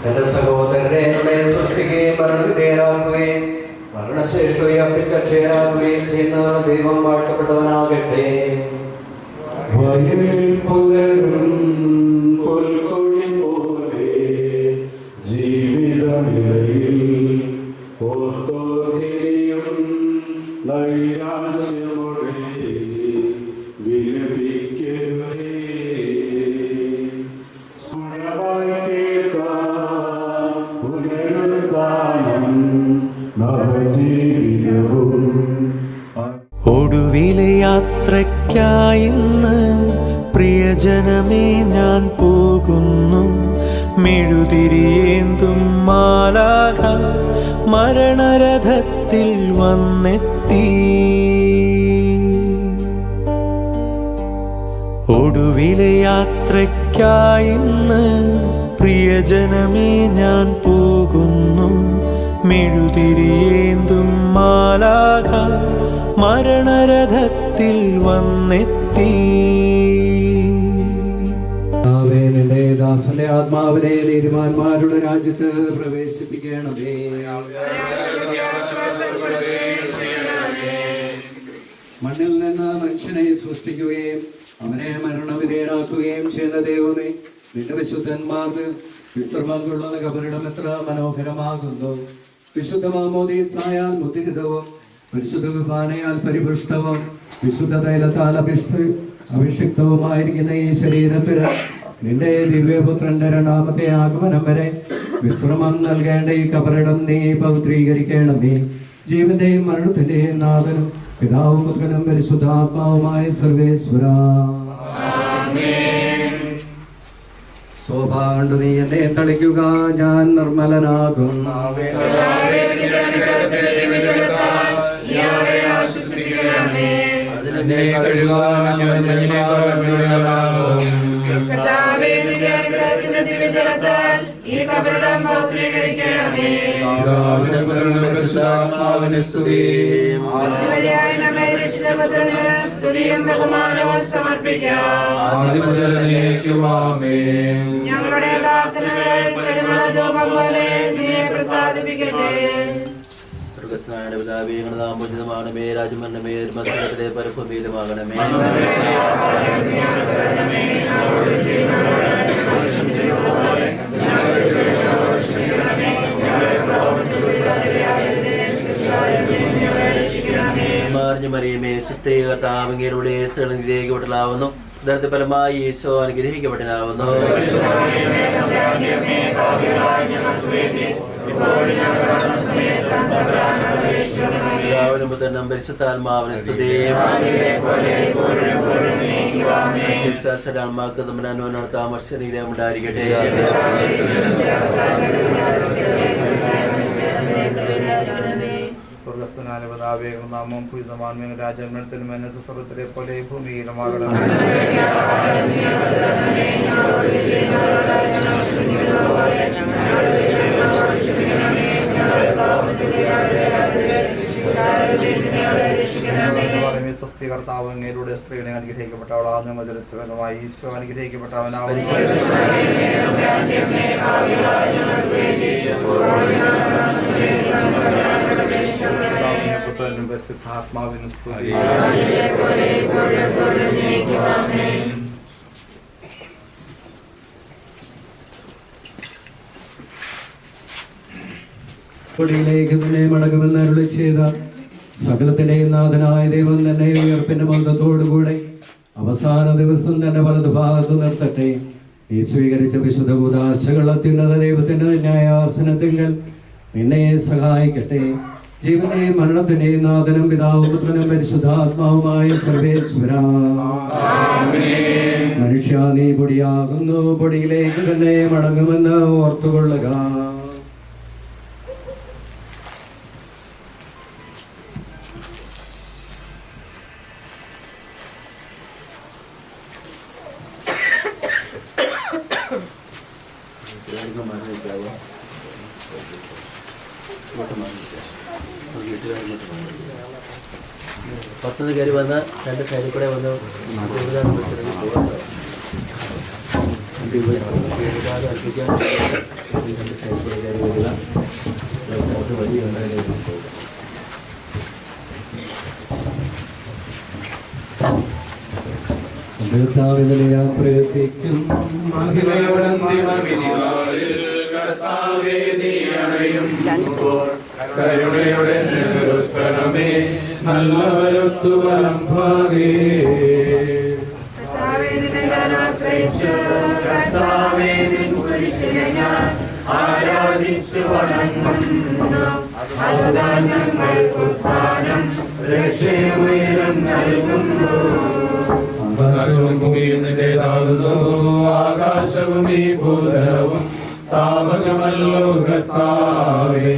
എന്റെ സഹോദരനെ നമ്മെ സൃഷ്ടിക്കുകയും മരണവിധേയരാക്കുകയും മരണശേഷം ഉയർപ്പിച്ച ക്ഷയരാകുകയും ചെയ്യുന്ന ദൈവം വാഴ്ത്തപ്പെട്ടവനാകട്ടെ. വയലിൽ പുലരും പുൽക്കൊഴി പോലെ ജീവിതനിലയിൽ ഓർത്തോതിരിയും നൈരാശ്യമോടെ വിലപിക്കരുതേ. സ്ഫുടമായി കേൾക്കാം പുനരുദ്ധാനം നവജീവിതവും. ഒടുവിലെ യാത്രയ്ക്കായിന്ന് പ്രിയജനമേ ഞാൻ പോകുന്നു. മെഴുതിരിയേന്തും മാലാഖ മരണരഥത്തിൽ വന്നെത്തി. ഒടുവിലെ യാത്രയ്ക്കായിന്ന് പ്രിയജനമേ ഞാൻ പോകുന്നു. മെഴുതിരിയേന്തും മാലാഖ മരണരഥത്തിൽ വന്നെത്തി. നിന്റെ ദാസന്റെ ആത്മാവിനെ നീതിമാന്മാരുടെ രാജ്യത്ത് പ്രവേശിപ്പിക്കണമേ. മണ്ണിൽ നിന്ന് മനുഷ്യനെ സൃഷ്ടിക്കുകയും അവനെ മരണവിധേയനാക്കുകയും ചെയ്ത ദൈവമേ, നിന്റെ വിശുദ്ധന്മാർക്ക് വിശ്രമം കൊള്ളുന്ന കബറിടം എത്ര മനോഹരമാകുന്നു. വിശുദ്ധ മാമോദീസായാൽ മുദ്രിതവും പരിശുദ്ധ കുർബാനയാൽ പരിപുഷ്ടവും വിശുദ്ധ തൈലത്താൽ അഭിഷിക്തവുമായിരിക്കുന്ന ഈ ശരീരത്തിന് നിന്റെ ദിവ്യപുത്രന്റെ രണ്ടാമത്തെ ആഗമനം വരെ വിശ്രമം നൽകേണ്ട ഈ കബറിടം നീ പവിത്രീകരിക്കണമേ. ജീവന്റെയും മരണത്തിന്റെയും നാഥനും പിതാവും പുത്രനും പരിശുദ്ധാത്മാവുമായ സർവേശ്വര. ശോഭാണ്ടു നീ എന്നെ തളിക്കുക, ഞാൻ നിർമ്മലനാകും. ഞങ്ങളുടെ പ്രാർത്ഥനകൾ പോലെ പ്രസാദിപ്പിക്കട്ടെ. സ്വർഗസ്നായ പിതാവേ, ഞങ്ങളുടെ നാമം പൂജിതമാകണമേ. രാജ്യമരണമേ. മത്സരത്തിലെ പരഭൂമിയിലുമാകണമേ. മറിയമേ, സുസ്ഥേ കർത്താവങ്ങയുടെ സ്ത്രീകൾ അനുഗ്രഹിക്കപ്പെട്ടതാവുന്നു. ധനത്തിൽ ഫലമായി യേശോ അനുഗ്രഹിക്കപ്പെട്ടനാവുന്നു. പിതാവിനും പുത്രനും പരിശുദ്ധാത്മാവിനും സ്തുതിയും ആത്മാക്ക് തമ്പുരാനോട് താമസശരീരം ഉണ്ടായിരിക്കട്ടെ. സ്വർഗസ്ഥനായ പിതാവേ, നാമം പൂജിതമാകുന്നു. രാജമരണത്തിലും മനസ്സ് സ്വർഗത്തിലെ പോലെ ഭൂമിയിലുമാകണം. സ്വസ്തി കർത്താവ് അങ്ങയുടെ സ്ത്രീകളെ അനുഗ്രഹിക്കപ്പെട്ടവളാകുന്നു. മധുരത്വമായി ഈശോ അനുഗ്രഹിക്കപ്പെട്ടവനാകുന്നു. പുത്രനും പരിശുദ്ധാത്മാവിനും സ്തുതി. പൊടിയിലേക്ക് തന്നെ മടങ്ങുമെന്ന് അരുളി ചെയ്ത സകലത്തിന്റെയും നാഥനായ ദൈവം തന്നെ ഉയർപ്പിന്റെ മന്ദത്തോടുകൂടെ അവസാന ദിവസം തന്നെ വലതുഭാഗത്ത് നിർത്തട്ടെ. ഈ സ്വീകരിച്ച വിശുദ്ധ കൂദാശകൾ അത്യുന്നത ദൈവത്തിന്റെ ന്യായാസനത്തിങ്കൽ നിന്നെ സഹായിക്കട്ടെ. ജീവനെയും മരണത്തിന്റെയും നാഥനും പിതാവും പുത്രനും പരിശുദ്ധാത്മാവുമായ സർവേശ്വര. മനുഷ്യ നീ പൊടിയാകുന്നു, പൊടിയിലേക്ക് തന്നെ മടങ്ങുമെന്ന് ഓർത്തുകൊള്ളുക. പുറത്തുനിന്ന് കയറി വന്ന് രണ്ട് സൈഡിൽ കൂടെ വന്ന് അർപ്പിക്കാൻ രണ്ട് സൈഡിൽ കൂടെ കയറി വരിക. വഴി ഉണ്ടായിരുന്നു പോകുക. ഞാൻ പ്രയത്നിക്കും കരുണയുടെ നിർത്തണമേ നല്ലവരൊത്തു വലം ഭാഗേ. കർത്താവേ നിൻ കുരിശിനെ ഞാൻ ആരാധിച്ചു വണങ്ങുന്നു. അതാ ഞങ്ങൾക്ക് ഉത്ഥാനം രക്ഷയും നൽകുന്നു. ആകാശവും ഭൂമിയും നിന്റേതാകുന്നു. ആകാശവും ഈ ഭൂതലവും താവകമല്ലോ കർത്താവേ.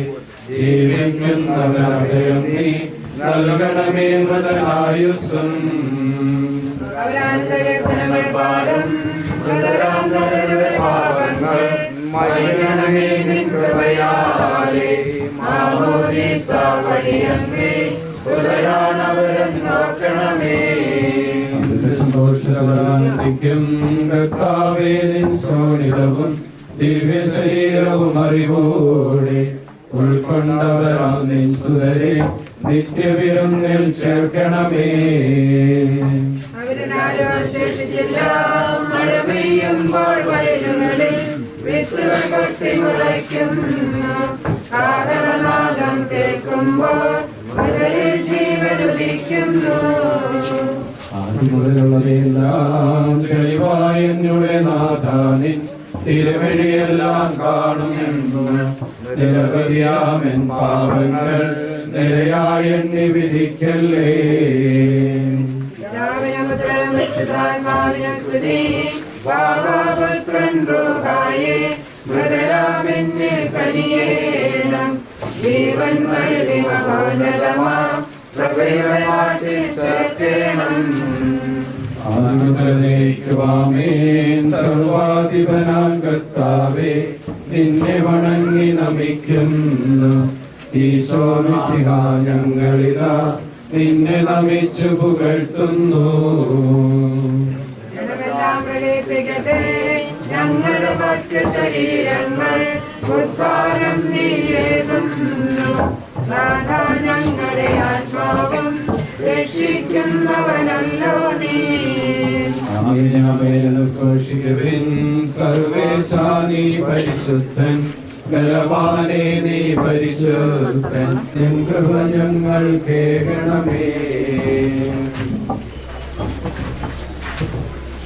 ജീവിക്കുന്നവരഭയം നീ നൽകണമേ മുതലായുസ്സും. അവരാന്തരങ്ങൾ പാടും ഹൃദയാന്തരരുടെ പാപങ്ങൾ മയണമേ നിൻ കൃപയാലേ. മാമോദീസ വഴിയങ്ങേ സുതരാണവരെന്നോർക്കണമേ. സന്തോഷത്തിലും കർത്താവേ നിൻ സോണിതവും ദിവ്യ ശരീരവും അറിവോടെ ഉൾക്കൊണ്ടവരാം നിൻ സുതരെ നിത്യവിരുന്നിൽ ചേർക്കണമേ. അവരാരോ ശേഷിച്ചില്ല. മഴ പെയ്യുമ്പോൾ വയലുകളിൽ വിത്തുകൾ പൊട്ടി മുളയ്ക്കുന്നു. കാഹളനാദം കേൾക്കുമ്പോൾ മുതലിൽ ജീവനുദിക്കുന്നു. ആദ്യമുതലുള്ളതെല്ലാം തെളിവായി എന്നുടെ നാഥാനിൻ തിരുവഴിയെല്ലാം കാണുമെന്നു. നിരവധിയാമെൻ പാപങ്ങൾ നിരയായി എണ്ണി വിധിക്കല്ലേ. ജീവൻ നൽകി മഹോന്നതമാ പ്രഭയുടെ നാട്ടിൽ ചേർക്കണം. ആമേൻ. സർവാധിപനാം കർത്താവേ നിന്നെ വണങ്ങി നമിക്കുന്നു. ഈശോ മിശിഹാ ഞങ്ങളിതാ നിന്നെ നമിച്ചു പുകഴ്ത്തുന്നു. ജനമെല്ലാം പ്രകീർത്തിക്കട്ടെ ഞങ്ങളുടെ ഭക്ത ശരീരങ്ങൾ. ഉദ്ധാരം നീയേകുന്നു. നാഥാ ഞങ്ങളുടെ ആത്മാവും രക്ഷിക്കുന്നവനല്ലോ നീ. ഘോഷിക്കുവിൻ സർവേശാ നീ പരിശുദ്ധൻ. ബലവാനേ നീ പരിശുദ്ധൻ. നിൻ കൃപ ഞങ്ങൾ കേൾക്കണമേ.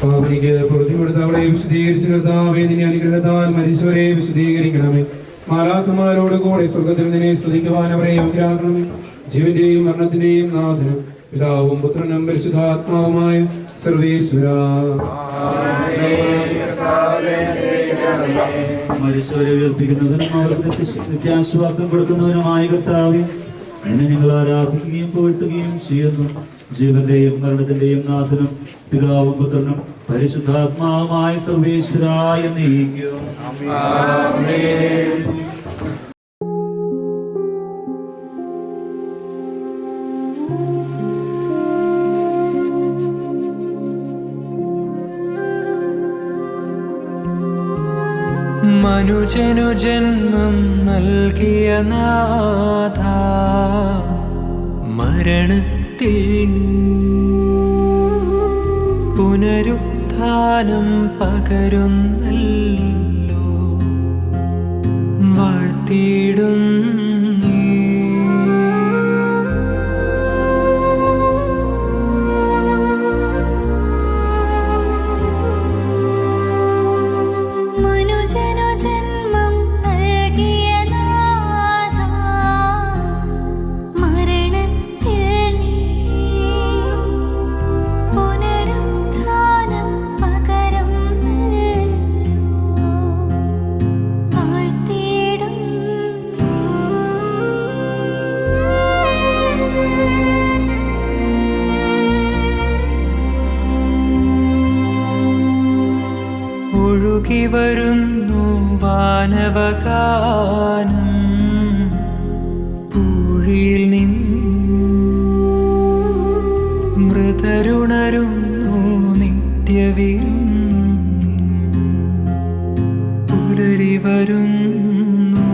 പാവനിക്ക് പൊറുതി കൊടുത്ത് അവളെ വിശദീകരിച്ച് കർത്താവേ നിന്നെ അനുഗ്രഹത്താൽ മരിച്ചവരെ വിശദീകരിക്കണമേ. മാലാഖമാരോട് കൂടെ സ്വർഗത്തിൽ നിന്നെ സ്തുതിക്കുവാൻ അവരെ യോഗ്യരാകണമേ. ജീവന്റെയും മരണത്തിന്റെയും നാഥനും പിതാവും പുത്രനും പരിശുദ്ധാത്മാവുമായ സർവേശ്വര. മരിച്ചവരെ ഉയർപ്പിക്കുന്നവനും അവർക്ക് നിത്യാശ്വാസം കൊടുക്കുന്നവനുമായ കർത്താവേ, നിന്നെ ഞങ്ങൾ ആരാധിക്കുകയും പുകഴ്ത്തുകയും ചെയ്യുന്നു. ജീവന്റെയും മരണത്തിന്റെയും നാഥനും പിതാവും പുത്രനും പരിശുദ്ധാത്മാവുമായ സർവേശ്വരായ നീക്കും. മനുജനു ജന്മം നൽകിയ നാഥ, മരണത്തിൽ നീ പുനരുത്ഥാനം പകരുന്നല്ലോ. വാഴ്ത്തിയിടും വരുന്നു വാനവഗാനം. പൂഴിയിൽ നിന്നും മൃതരുണരുന്നു നിത്യവിരുന്നിൻ. പുലരി വരുന്നു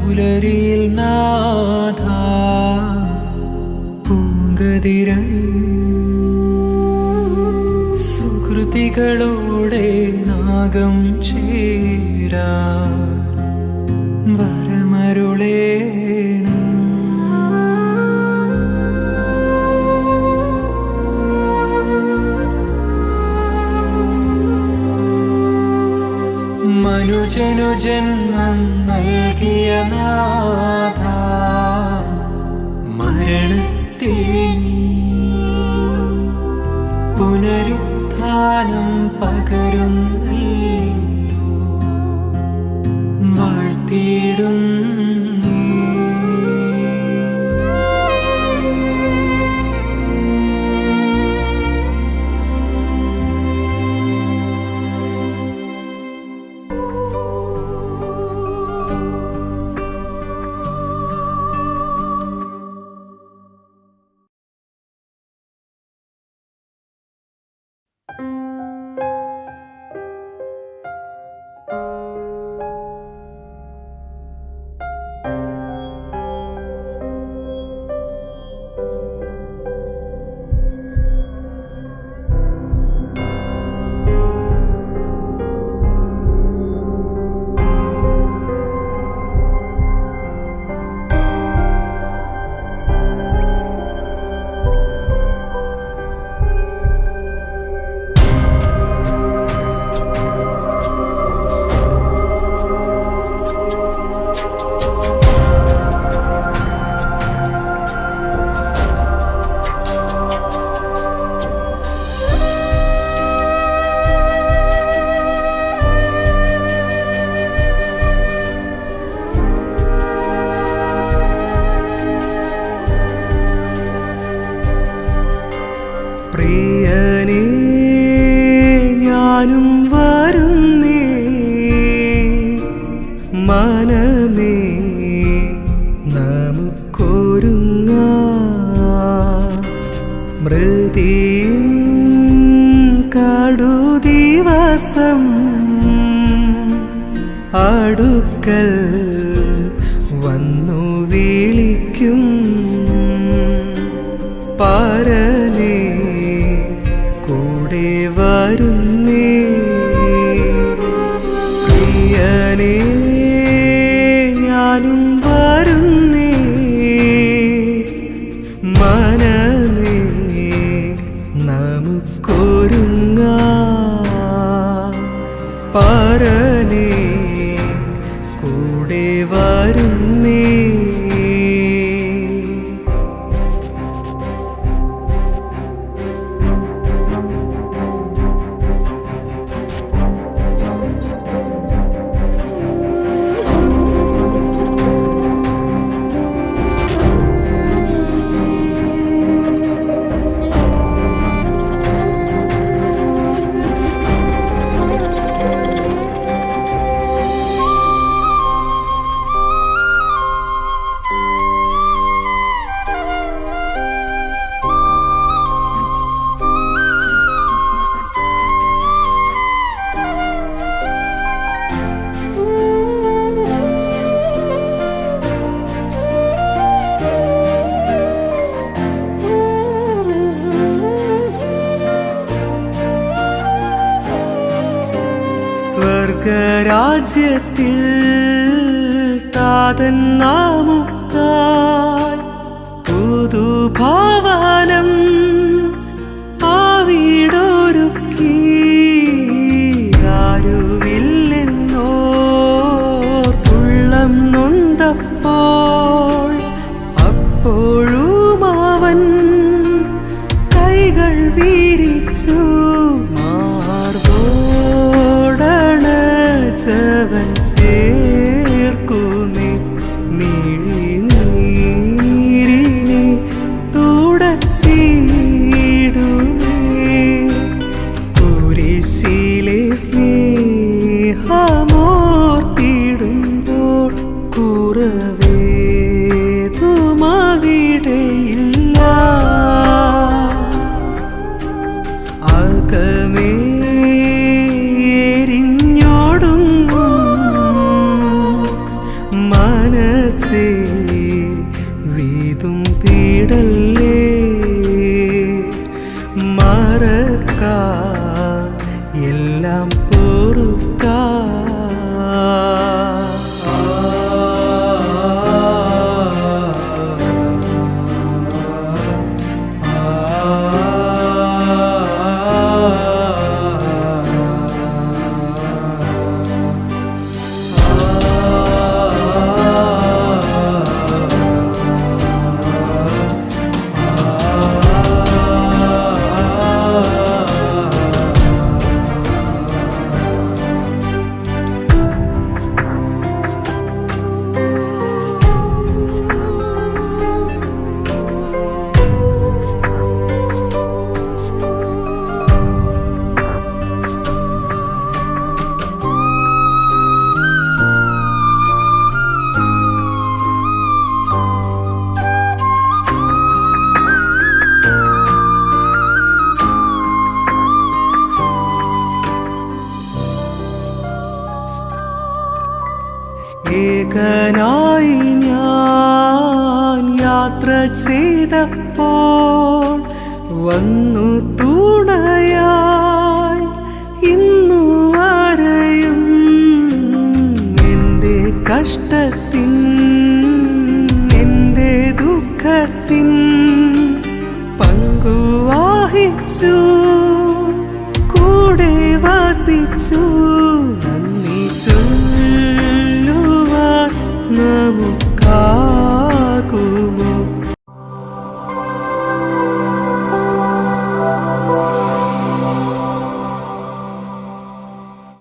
പുലരിയിൽ നാഥ പൂങ്കതിരണിയും സുഹൃതികളോടെ നാഗം ചേരാ വരമരുളേണം. മനുജനു ജന്മം നൽകിയ നാഥ, മരണത്തിൽ നീ പുനരുത്ഥാനം പകരുന്നല്ലോ. വാഴ്ത്തിയിടും മൃതിയും കടുദിവസം അടുക്കൽ വന്നു വിളിക്കും പരനേ കൂടെ വരുന്നേ പ്രിയനേ ഞാനും വരുന്നേ മനമേ നമുക്കൊരുങ്ങാം പരനേ കൂടെ വരുന്നേ സ്വർഗരാജ്യത്തിൽ താതൻ നാമുക്കായി പുതുഭവനം ആവിടൊരുക്കി ആരുമില്ലെന്നോ തുള്ളം നൊന്തപ്പോൾ അപ്പോഴും അവൻ കൈകൾ വീരിച്ചു മാർബോടണച്ചവൻ ചേർക്കുമേ മിഴിനീരിനെ തുടച്ചിടുമേ കുരിശിലെ സ്നേഹമോർത്തിടുമ്പോൾ കുറവേതുമവിടെയില്ല അകമേ മനസ്സേ വീതും പീടല്ലേ മറക്ക എല്ലാം പൊറുക്ക ഏകനായി ഞാൻ യാത്ര ചെയ്തപ്പോൾ വന്നു തുണയായി ഇന്നു വരെയും എൻ്റെ കഷ്ടത്തിൻ എൻ്റെ ദുഃഖത്തിൻ പങ്കുവഹിച്ചു കൂടെ വസിച്ചു